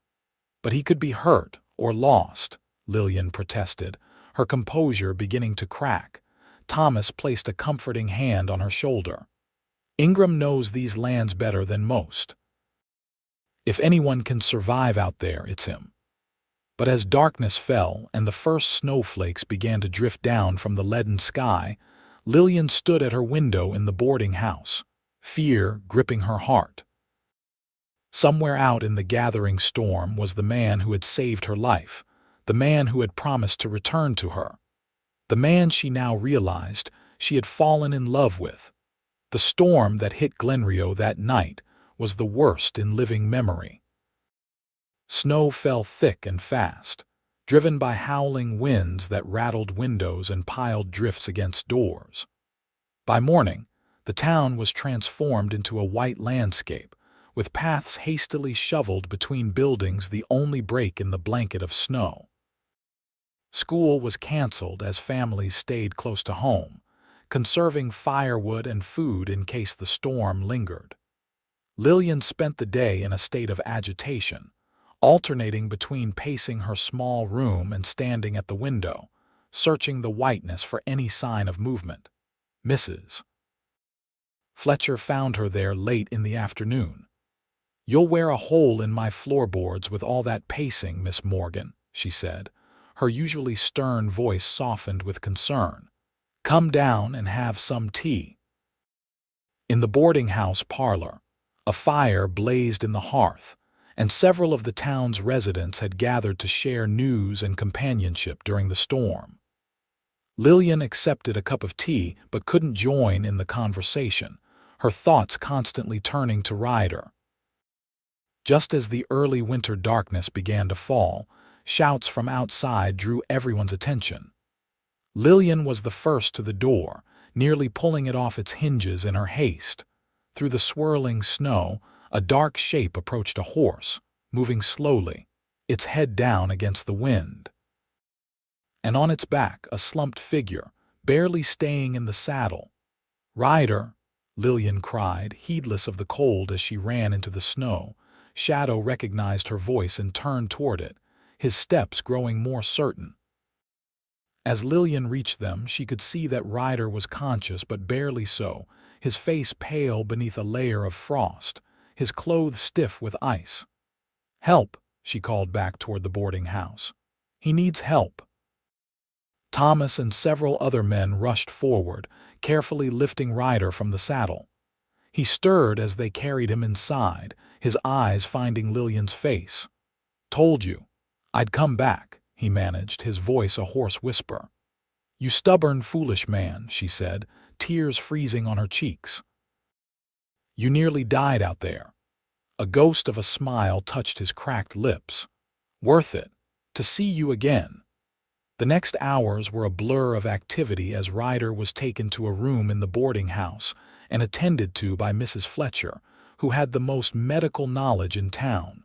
But he could be hurt or lost, Lillian protested, her composure beginning to crack. Thomas placed a comforting hand on her shoulder. Ingram knows these lands better than most. If anyone can survive out there, it's him. But as darkness fell and the first snowflakes began to drift down from the leaden sky, Lillian stood at her window in the boarding house, fear gripping her heart. Somewhere out in the gathering storm was the man who had saved her life, the man who had promised to return to her, the man she now realized she had fallen in love with. The storm that hit Glenrio that night was the worst in living memory. Snow fell thick and fast, driven by howling winds that rattled windows and piled drifts against doors. By morning, the town was transformed into a white landscape, with paths hastily shoveled between buildings, the only break in the blanket of snow. School was canceled as families stayed close to home, conserving firewood and food in case the storm lingered. Lillian spent the day in a state of agitation, alternating between pacing her small room and standing at the window, searching the whiteness for any sign of movement. Mrs. Fletcher found her there late in the afternoon. "You'll wear a hole in my floorboards with all that pacing, Miss Morgan," she said, her usually stern voice softened with concern. "Come down and have some tea." In the boarding house parlor, a fire blazed in the hearth, and several of the town's residents had gathered to share news and companionship during the storm. Lillian accepted a cup of tea but couldn't join in the conversation, her thoughts constantly turning to Ryder. Just as the early winter darkness began to fall, shouts from outside drew everyone's attention. Lillian was the first to the door, nearly pulling it off its hinges in her haste. Through the swirling snow, a dark shape approached a horse, moving slowly, its head down against the wind. And on its back, a slumped figure, barely staying in the saddle. "Ryder!" Lillian cried, heedless of the cold as she ran into the snow. Shadow recognized her voice and turned toward it, his steps growing more certain. As Lillian reached them, she could see that Ryder was conscious but barely so, his face pale beneath a layer of frost, his clothes stiff with ice. "Help!" she called back toward the boarding house. "He needs help." Thomas and several other men rushed forward, carefully lifting Ryder from the saddle. He stirred as they carried him inside, his eyes finding Lillian's face. "Told you. I'd come back," he managed, his voice a hoarse whisper. "You stubborn, foolish man," she said, tears freezing on her cheeks. "You nearly died out there." A ghost of a smile touched his cracked lips. "Worth it. To see you again." The next hours were a blur of activity as Ryder was taken to a room in the boarding house and attended to by Mrs. Fletcher, who had the most medical knowledge in town.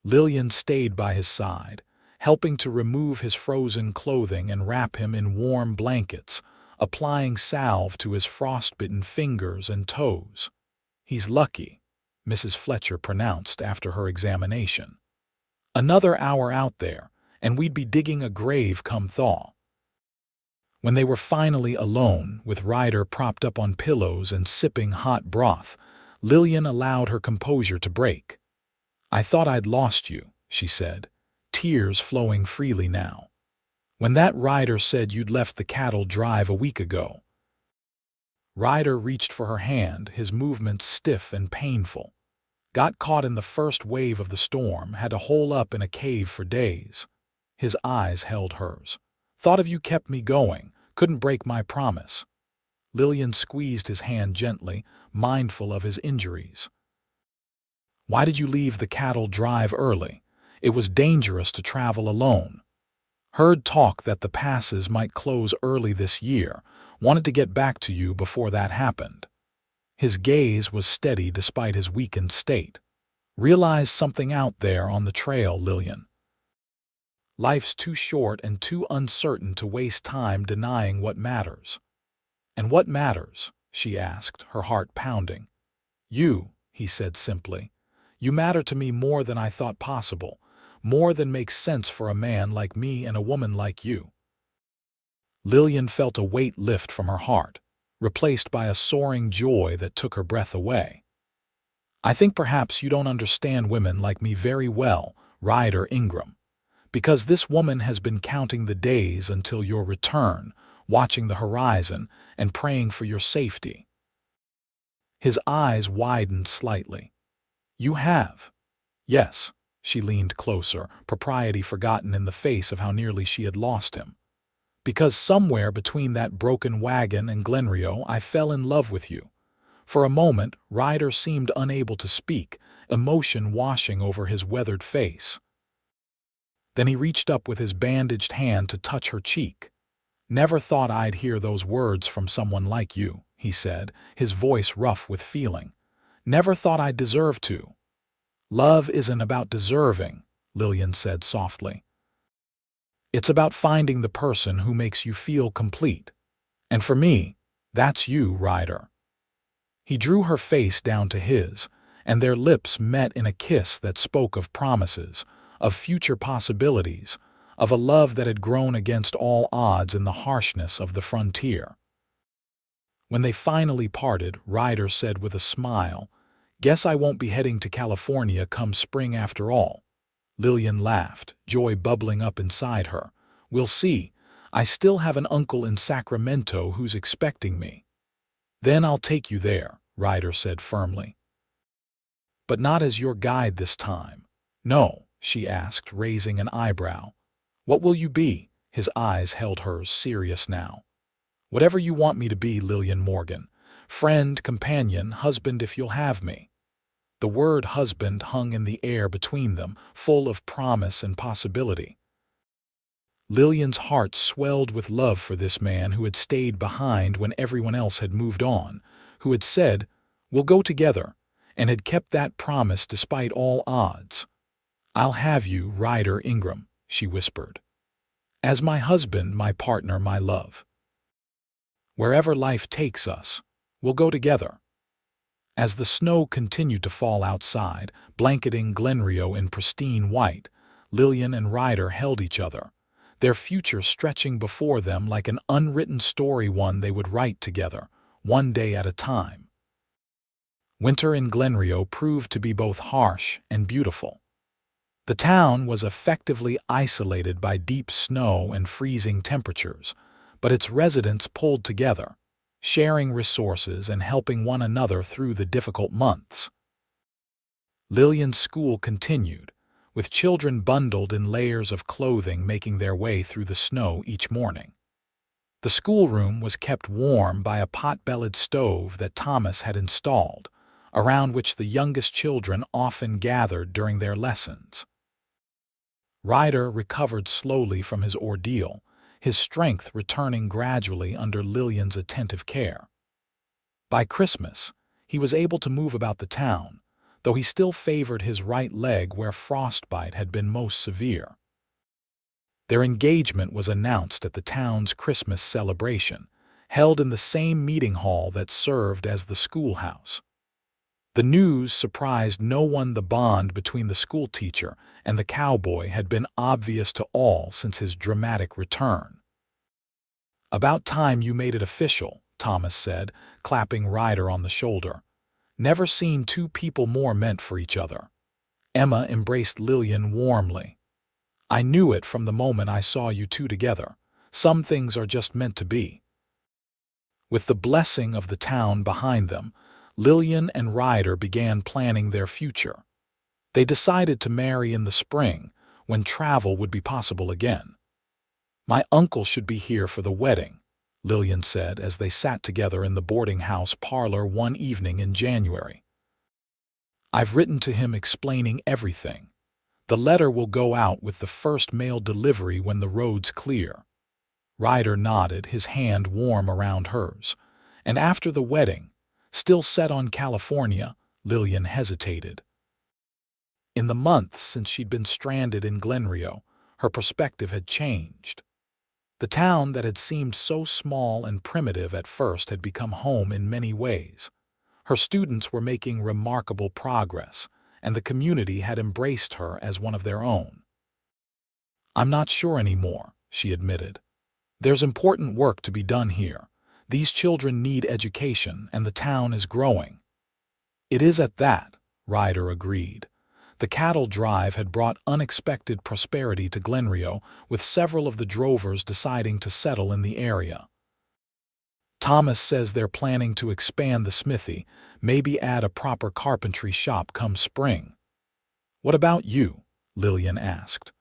Lillian stayed by his side, helping to remove his frozen clothing and wrap him in warm blankets, applying salve to his frostbitten fingers and toes. "He's lucky," Mrs. Fletcher pronounced after her examination. "Another hour out there, and we'd be digging a grave come thaw." When they were finally alone, with Ryder propped up on pillows and sipping hot broth, Lillian allowed her composure to break. "I thought I'd lost you," she said, tears flowing freely now. "When that Ryder said you'd left the cattle drive a week ago." Ryder reached for her hand, his movements stiff and painful. "Got caught in the first wave of the storm, had to hole up in a cave for days." His eyes held hers. "Thought if you kept me going, couldn't break my promise." Lillian squeezed his hand gently, mindful of his injuries. "Why did you leave the cattle drive early? It was dangerous to travel alone. Heard talk that the passes might close early this year. Wanted to get back to you before that happened." His gaze was steady despite his weakened state. "Realize something out there on the trail, Lillian. Life's too short and too uncertain to waste time denying what matters." "And what matters?" she asked, her heart pounding. "You," he said simply. "You matter to me more than I thought possible, more than makes sense for a man like me and a woman like you." Lillian felt a weight lift from her heart, replaced by a soaring joy that took her breath away. "I think perhaps you don't understand women like me very well, Ryder Ingram, because this woman has been counting the days until your return, watching the horizon, and praying for your safety." His eyes widened slightly. "You have?" "Yes." She leaned closer, propriety forgotten in the face of how nearly she had lost him. "Because somewhere between that broken wagon and Glenrio, I fell in love with you." For a moment, Ryder seemed unable to speak, emotion washing over his weathered face. Then he reached up with his bandaged hand to touch her cheek. "Never thought I'd hear those words from someone like you," he said, his voice rough with feeling. "Never thought I'd deserve to." "Love isn't about deserving," Lillian said softly. "It's about finding the person who makes you feel complete. And for me, that's you, Ryder." He drew her face down to his, and their lips met in a kiss that spoke of promises, of future possibilities, of a love that had grown against all odds in the harshness of the frontier. When they finally parted, Ryder said with a smile, "Guess I won't be heading to California come spring after all." Lillian laughed, joy bubbling up inside her. "We'll see. I still have an uncle in Sacramento who's expecting me." "Then I'll take you there," Ryder said firmly. "But not as your guide this time." "No," she asked, raising an eyebrow. "What will you be?" His eyes held hers, serious now. "Whatever you want me to be, Lillian Morgan. Friend, companion, husband if you'll have me." The word husband hung in the air between them, full of promise and possibility. Lillian's heart swelled with love for this man who had stayed behind when everyone else had moved on, who had said, "We'll go together," and had kept that promise despite all odds. "I'll have you, Ryder Ingram," she whispered. "As my husband, my partner, my love. Wherever life takes us, we'll go together." As the snow continued to fall outside, blanketing Glenrio in pristine white, Lillian and Ryder held each other, their future stretching before them like an unwritten story, one they would write together, one day at a time. Winter in Glenrio proved to be both harsh and beautiful. The town was effectively isolated by deep snow and freezing temperatures, but its residents pulled together, sharing resources and helping one another through the difficult months. Lillian's school continued, with children bundled in layers of clothing making their way through the snow each morning. The schoolroom was kept warm by a pot-bellied stove that Thomas had installed, around which the youngest children often gathered during their lessons. Ryder recovered slowly from his ordeal, his strength returning gradually under Lillian's attentive care. By Christmas, he was able to move about the town, though he still favored his right leg where frostbite had been most severe. Their engagement was announced at the town's Christmas celebration, held in the same meeting hall that served as the schoolhouse. The news surprised no one. The bond between the schoolteacher and the cowboy had been obvious to all since his dramatic return. "About time you made it official," Thomas said, clapping Ryder on the shoulder. "Never seen two people more meant for each other." Emma embraced Lillian warmly. "I knew it from the moment I saw you two together. Some things are just meant to be." With the blessing of the town behind them, Lillian and Ryder began planning their future. They decided to marry in the spring, when travel would be possible again. "My uncle should be here for the wedding," Lillian said as they sat together in the boarding house parlor one evening in January. "I've written to him explaining everything. The letter will go out with the first mail delivery when the road's clear." Ryder nodded, his hand warm around hers. "And after the wedding, Still set on California, Lillian hesitated. In the months since she'd been stranded in Glenrio, her perspective had changed. The town that had seemed so small and primitive at first had become home in many ways. Her students were making remarkable progress, and the community had embraced her as one of their own. "I'm not sure anymore," she admitted. "There's important work to be done here. These children need education, and the town is growing." "It is at that," Ryder agreed. The cattle drive had brought unexpected prosperity to Glenrio, with several of the drovers deciding to settle in the area. "Thomas says they're planning to expand the smithy, maybe add a proper carpentry shop come spring." "What about you?" Lillian asked.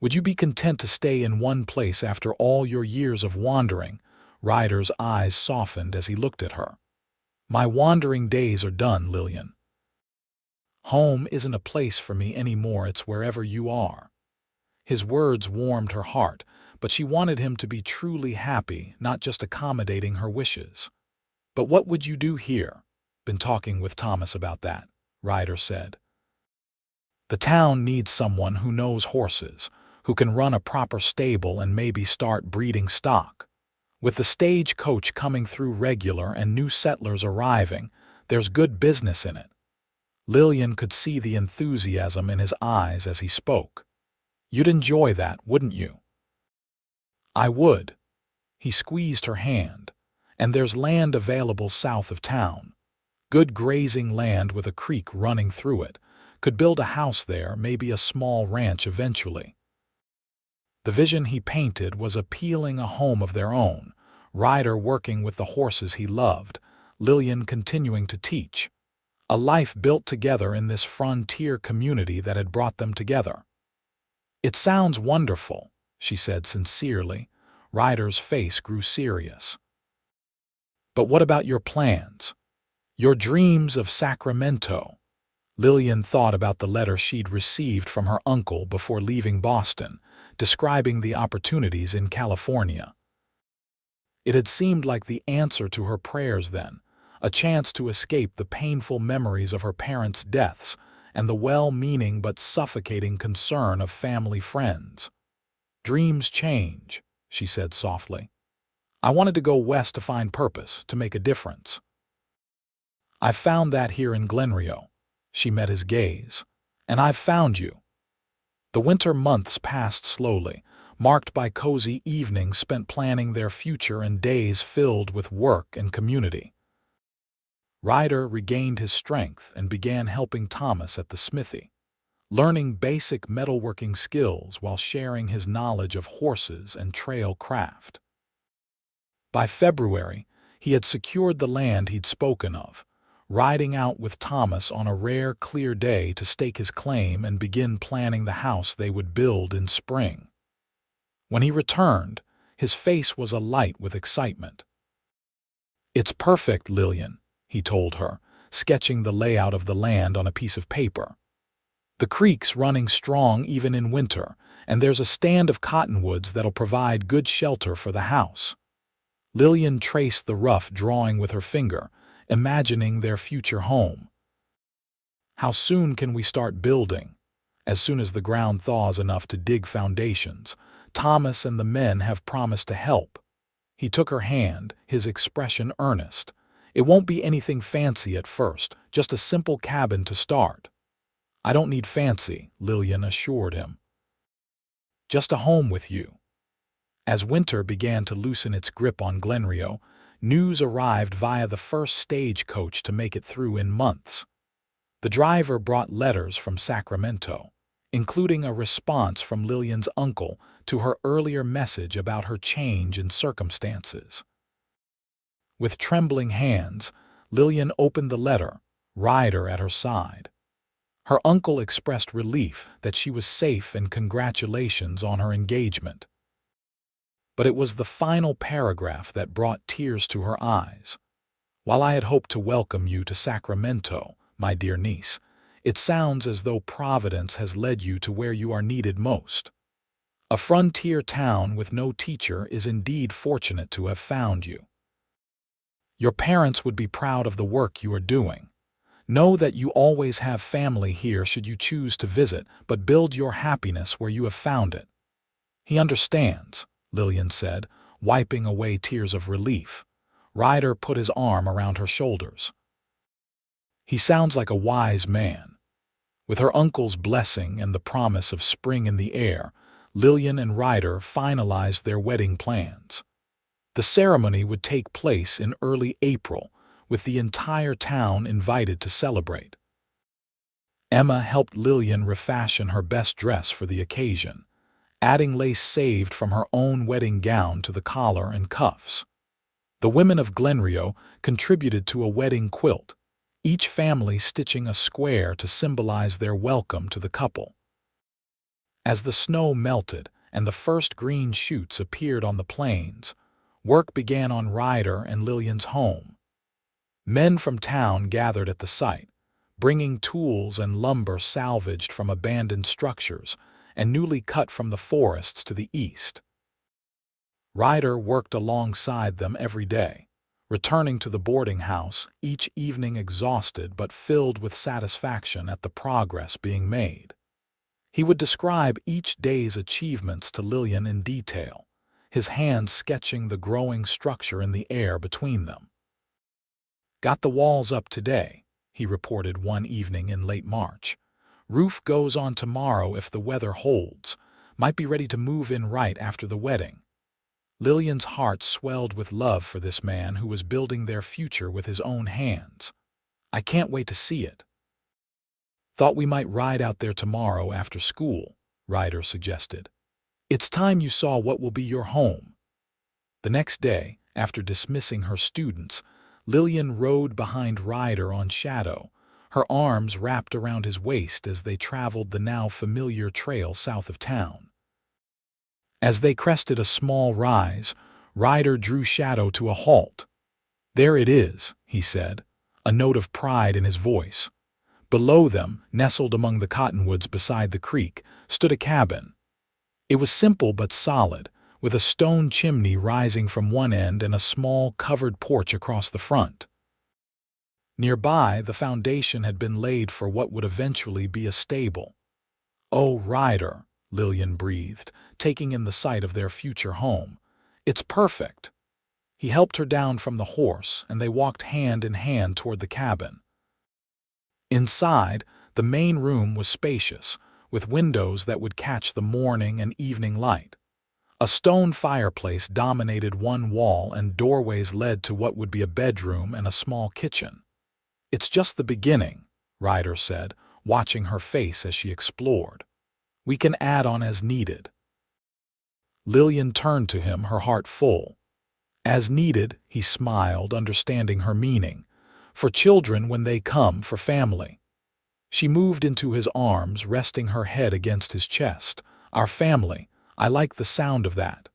"Would you be content to stay in one place after all your years of wandering?" Ryder's eyes softened as he looked at her. "My wandering days are done, Lillian. Home isn't a place for me anymore, it's wherever you are." His words warmed her heart, but she wanted him to be truly happy, not just accommodating her wishes. "But what would you do here?" "Been talking with Thomas about that," Ryder said. "The town needs someone who knows horses, who can run a proper stable and maybe start breeding stock. With the stagecoach coming through regular and new settlers arriving, there's good business in it." Lillian could see the enthusiasm in his eyes as he spoke. "You'd enjoy that, wouldn't you?" "I would." He squeezed her hand. "And there's land available south of town. Good grazing land with a creek running through it. Could build a house there, maybe a small ranch eventually." The vision he painted was appealing, a home of their own, Ryder working with the horses he loved, Lillian continuing to teach. A life built together in this frontier community that had brought them together. "It sounds wonderful," she said sincerely. Ryder's face grew serious. "But what about your plans? Your dreams of Sacramento?" Lillian thought about the letter she'd received from her uncle before leaving Boston, describing the opportunities in California. It had seemed like the answer to her prayers then, a chance to escape the painful memories of her parents' deaths and the well-meaning but suffocating concern of family friends. "Dreams change," she said softly. "I wanted to go west to find purpose, to make a difference. I've found that here in Glenrio." She met his gaze. "And I've found you." The winter months passed slowly, marked by cozy evenings spent planning their future and days filled with work and community. Ryder regained his strength and began helping Thomas at the smithy, learning basic metalworking skills while sharing his knowledge of horses and trail craft. By February, he had secured the land he'd spoken of, riding out with Thomas on a rare, clear day to stake his claim and begin planning the house they would build in spring. When he returned, his face was alight with excitement. "It's perfect, Lillian," he told her, sketching the layout of the land on a piece of paper. "The creek's running strong even in winter, and there's a stand of cottonwoods that'll provide good shelter for the house." Lillian traced the rough drawing with her finger, imagining their future home. "How soon can we start building?" "As soon as the ground thaws enough to dig foundations. Thomas and the men have promised to help." He took her hand, his expression earnest. "It won't be anything fancy at first, just a simple cabin to start." "I don't need fancy," Lillian assured him. "Just a home with you." As winter began to loosen its grip on Glenrio, news arrived via the first stagecoach to make it through in months. The driver brought letters from Sacramento, including a response from Lillian's uncle to her earlier message about her change in circumstances. With trembling hands, Lillian opened the letter, Ryder at her side. Her uncle expressed relief that she was safe and congratulations on her engagement. But it was the final paragraph that brought tears to her eyes. "While I had hoped to welcome you to Sacramento, my dear niece, it sounds as though Providence has led you to where you are needed most. A frontier town with no teacher is indeed fortunate to have found you. Your parents would be proud of the work you are doing. Know that you always have family here should you choose to visit, but build your happiness where you have found it." "He understands," Lillian said, wiping away tears of relief. Ryder put his arm around her shoulders. "He sounds like a wise man." With her uncle's blessing and the promise of spring in the air, Lillian and Ryder finalized their wedding plans. The ceremony would take place in early April, with the entire town invited to celebrate. Emma helped Lillian refashion her best dress for the occasion, adding lace saved from her own wedding gown to the collar and cuffs. The women of Glenrio contributed to a wedding quilt, each family stitching a square to symbolize their welcome to the couple. As the snow melted and the first green shoots appeared on the plains, work began on Ryder and Lillian's home. Men from town gathered at the site, bringing tools and lumber salvaged from abandoned structures and newly cut from the forests to the east. Ryder worked alongside them every day, returning to the boarding house each evening exhausted but filled with satisfaction at the progress being made. He would describe each day's achievements to Lillian in detail, his hands sketching the growing structure in the air between them. "Got the walls up today," he reported one evening in late March. "Roof goes on tomorrow if the weather holds. Might be ready to move in right after the wedding." Lillian's heart swelled with love for this man who was building their future with his own hands. "I can't wait to see it." "Thought we might ride out there tomorrow after school," Ryder suggested. "It's time you saw what will be your home." The next day, after dismissing her students, Lillian rode behind Ryder on Shadow, her arms wrapped around his waist as they traveled the now familiar trail south of town. As they crested a small rise, Ryder drew Shadow to a halt. "There it is," he said, a note of pride in his voice. Below them, nestled among the cottonwoods beside the creek, stood a cabin. It was simple but solid, with a stone chimney rising from one end and a small covered porch across the front. Nearby, the foundation had been laid for what would eventually be a stable. "Oh, Ryder," Lillian breathed, taking in the sight of their future home. "It's perfect." He helped her down from the horse, and they walked hand in hand toward the cabin. Inside, the main room was spacious, with windows that would catch the morning and evening light. A stone fireplace dominated one wall and doorways led to what would be a bedroom and a small kitchen. "It's just the beginning," Ryder said, watching her face as she explored. "We can add on as needed." Lillian turned to him, her heart full. "As needed," he smiled, understanding her meaning. "For children when they come, for family." She moved into his arms, resting her head against his chest. "Our family. I like the sound of that."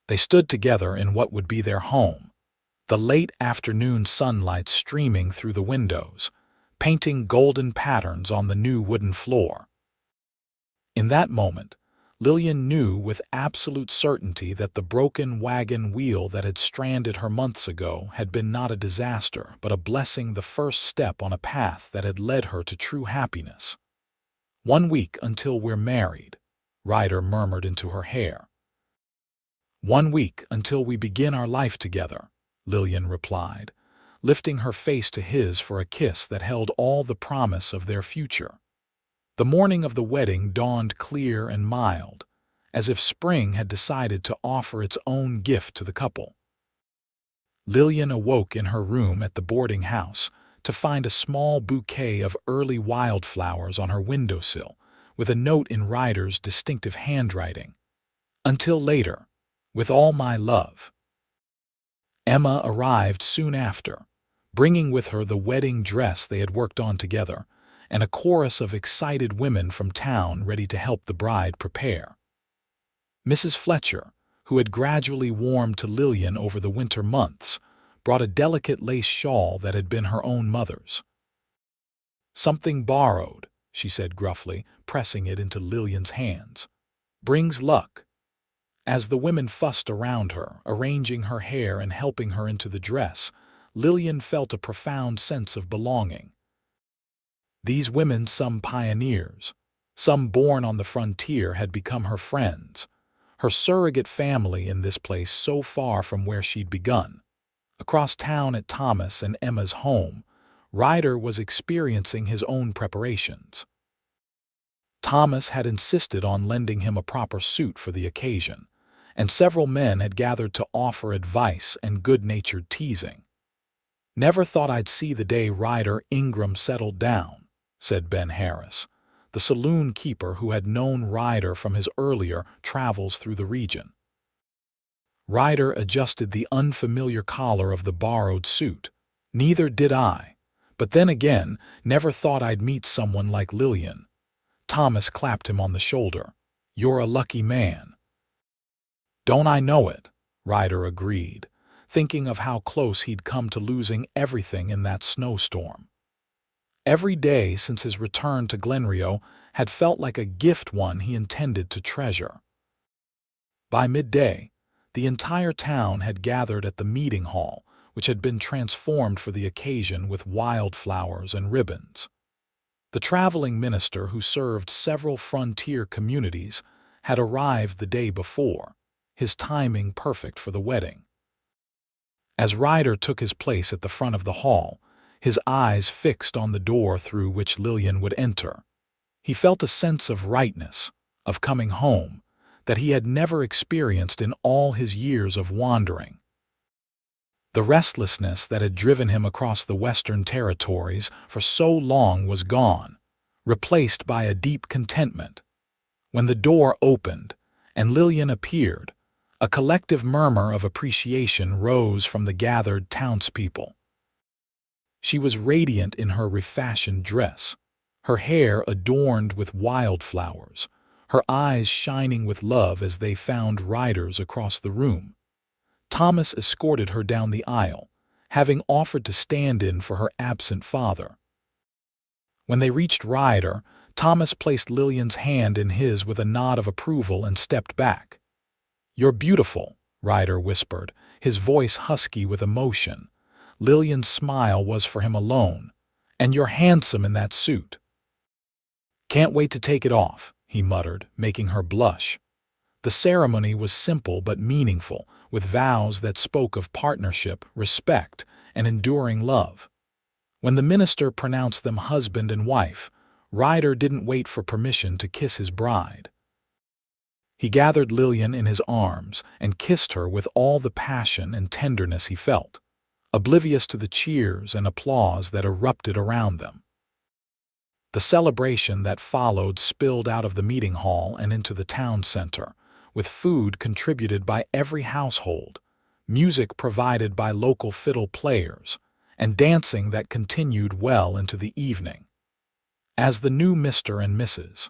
They stood together in what would be their home, the late afternoon sunlight streaming through the windows, painting golden patterns on the new wooden floor. In that moment, Lillian knew with absolute certainty that the broken wagon wheel that had stranded her months ago had been not a disaster, but a blessing, the first step on a path that had led her to true happiness. "1 week until we're married," Ryder murmured into her hair. "1 week until we begin our life together," Lillian replied, lifting her face to his for a kiss that held all the promise of their future. The morning of the wedding dawned clear and mild, as if spring had decided to offer its own gift to the couple. Lillian awoke in her room at the boarding house to find a small bouquet of early wildflowers on her windowsill, with a note in Ryder's distinctive handwriting. "Until later, with all my love." Emma arrived soon after, bringing with her the wedding dress they had worked on together, and a chorus of excited women from town ready to help the bride prepare. Mrs. Fletcher, who had gradually warmed to Lillian over the winter months, brought a delicate lace shawl that had been her own mother's. "Something borrowed," she said gruffly, pressing it into Lillian's hands. "Brings luck." As the women fussed around her, arranging her hair and helping her into the dress, Lillian felt a profound sense of belonging. These women, some pioneers, some born on the frontier, had become her friends, her surrogate family in this place so far from where she'd begun. Across town at Thomas and Emma's home, Ryder was experiencing his own preparations. Thomas had insisted on lending him a proper suit for the occasion, and several men had gathered to offer advice and good-natured teasing. "Never thought I'd see the day Ryder Ingram settled down," said Ben Harris, the saloon keeper who had known Ryder from his earlier travels through the region. Ryder adjusted the unfamiliar collar of the borrowed suit. "Neither did I. But then again, never thought I'd meet someone like Lillian." Thomas clapped him on the shoulder. "You're a lucky man." "Don't I know it?" Ryder agreed, thinking of how close he'd come to losing everything in that snowstorm. Every day since his return to Glenrio had felt like a gift, one he intended to treasure. By midday, the entire town had gathered at the meeting hall, which had been transformed for the occasion with wildflowers and ribbons. The traveling minister, who served several frontier communities, had arrived the day before, his timing perfect for the wedding. As Ryder took his place at the front of the hall, his eyes fixed on the door through which Lillian would enter, he felt a sense of rightness, of coming home, that he had never experienced in all his years of wandering. The restlessness that had driven him across the Western territories for so long was gone, replaced by a deep contentment. When the door opened and Lillian appeared, a collective murmur of appreciation rose from the gathered townspeople. She was radiant in her refashioned dress, her hair adorned with wildflowers, her eyes shining with love as they found Ryder's across the room. Thomas escorted her down the aisle, having offered to stand in for her absent father. When they reached Ryder, Thomas placed Lillian's hand in his with a nod of approval and stepped back. "You're beautiful," Ryder whispered, his voice husky with emotion. Lillian's smile was for him alone. "And you're handsome in that suit." "Can't wait to take it off," he muttered, making her blush. The ceremony was simple but meaningful, with vows that spoke of partnership, respect, and enduring love. When the minister pronounced them husband and wife, Ryder didn't wait for permission to kiss his bride. He gathered Lillian in his arms and kissed her with all the passion and tenderness he felt, oblivious to the cheers and applause that erupted around them. The celebration that followed spilled out of the meeting hall and into the town center, with food contributed by every household, music provided by local fiddle players, and dancing that continued well into the evening. As the new Mr. and Mrs.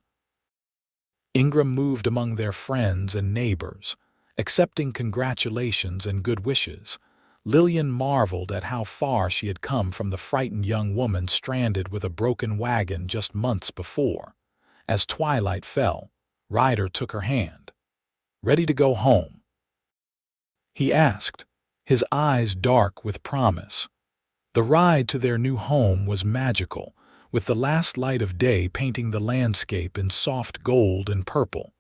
Ingram moved among their friends and neighbors, accepting congratulations and good wishes, Lillian marveled at how far she had come from the frightened young woman stranded with a broken wagon just months before. As twilight fell, Ryder took her hand. "Ready to go home?" he asked, his eyes dark with promise. The ride to their new home was magical, with the last light of day painting the landscape in soft gold and purple.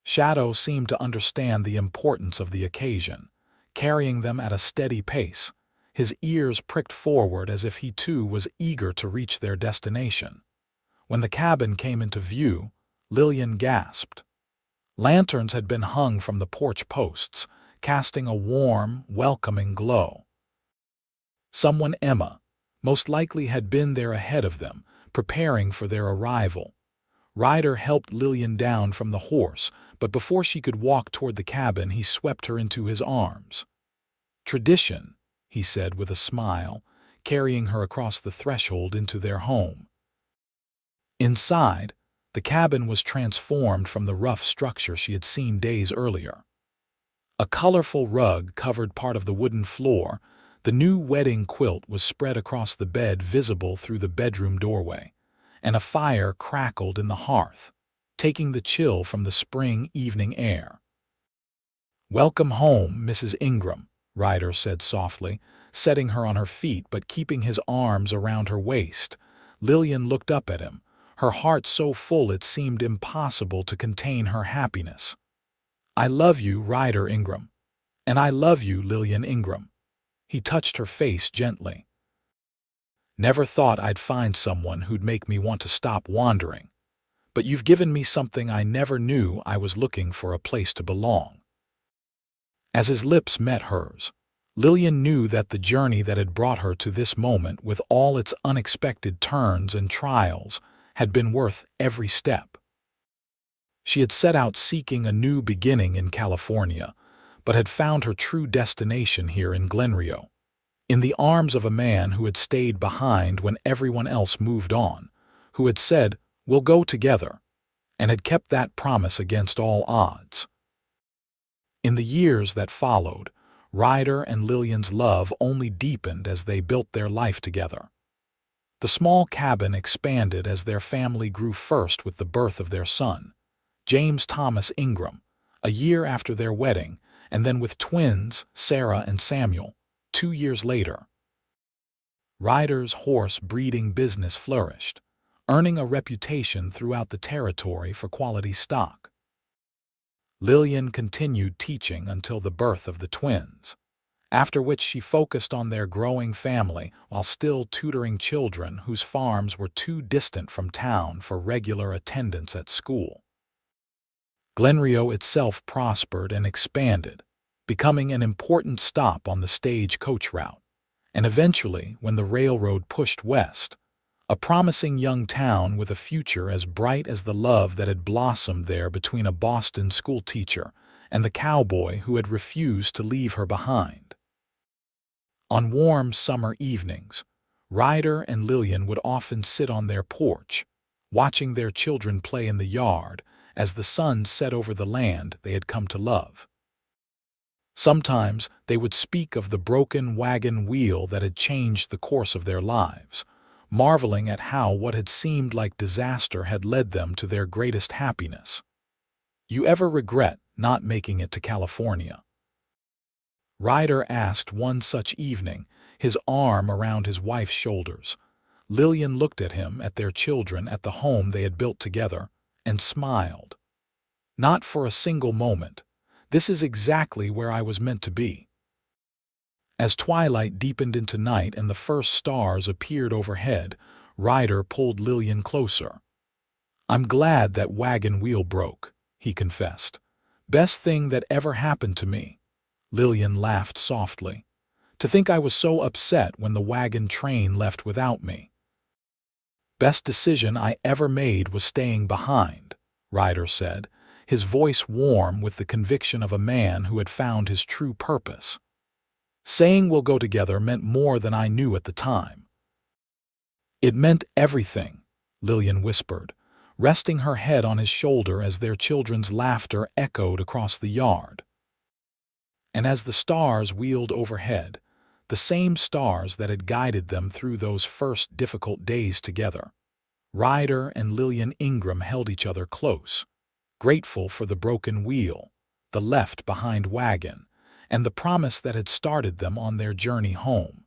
Shadow seemed to understand the importance of the occasion, carrying them at a steady pace, his ears pricked forward as if he too was eager to reach their destination. When the cabin came into view, Lillian gasped. Lanterns had been hung from the porch posts, casting a warm, welcoming glow. Someone, Emma, most likely had been there ahead of them, preparing for their arrival. Ryder helped Lillian down from the horse, but before she could walk toward the cabin, he swept her into his arms. "Tradition," he said with a smile, carrying her across the threshold into their home. Inside, the cabin was transformed from the rough structure she had seen days earlier. A colorful rug covered part of the wooden floor. The new wedding quilt was spread across the bed, visible through the bedroom doorway, and a fire crackled in the hearth, taking the chill from the spring evening air. "Welcome home, Mrs. Ingram," Ryder said softly, setting her on her feet but keeping his arms around her waist. Lillian looked up at him, her heart so full it seemed impossible to contain her happiness. "I love you, Ryder Ingram. And I love you, Lillian Ingram." He touched her face gently. "Never thought I'd find someone who'd make me want to stop wandering. But you've given me something I never knew I was looking for, a place to belong." As his lips met hers, Lillian knew that the journey that had brought her to this moment, with all its unexpected turns and trials, had been worth every step. She had set out seeking a new beginning in California, but had found her true destination here in Glenrio, in the arms of a man who had stayed behind when everyone else moved on, who had said, "We'll go together," and had kept that promise against all odds. In the years that followed, Ryder and Lillian's love only deepened as they built their life together. The small cabin expanded as their family grew, first with the birth of their son, James Thomas Ingram, a year after their wedding, and then with twins, Sarah and Samuel, 2 years later. Ryder's horse breeding business flourished, earning a reputation throughout the territory for quality stock. Lillian continued teaching until the birth of the twins, after which she focused on their growing family while still tutoring children whose farms were too distant from town for regular attendance at school. Glenrio itself prospered and expanded, becoming an important stop on the stagecoach route, and eventually, when the railroad pushed west, a promising young town with a future as bright as the love that had blossomed there between a Boston schoolteacher and the cowboy who had refused to leave her behind. On warm summer evenings, Ryder and Lillian would often sit on their porch, watching their children play in the yard as the sun set over the land they had come to love. Sometimes they would speak of the broken wagon wheel that had changed the course of their lives, marveling at how what had seemed like disaster had led them to their greatest happiness. "You ever regret not making it to California?" Ryder asked one such evening, his arm around his wife's shoulders. Lillian looked at him, at their children, at the home they had built together, and smiled. "Not for a single moment. This is exactly where I was meant to be." As twilight deepened into night and the first stars appeared overhead, Ryder pulled Lillian closer. "I'm glad that wagon wheel broke," he confessed. "Best thing that ever happened to me." Lillian laughed softly. "To think I was so upset when the wagon train left without me." "Best decision I ever made was staying behind," Ryder said, his voice warm with the conviction of a man who had found his true purpose. "Saying we'll go together meant more than I knew at the time." "It meant everything," Lillian whispered, resting her head on his shoulder as their children's laughter echoed across the yard. And as the stars wheeled overhead, the same stars that had guided them through those first difficult days together, Ryder and Lillian Ingram held each other close, grateful for the broken wheel, the left-behind wagon, and the promise that had started them on their journey home.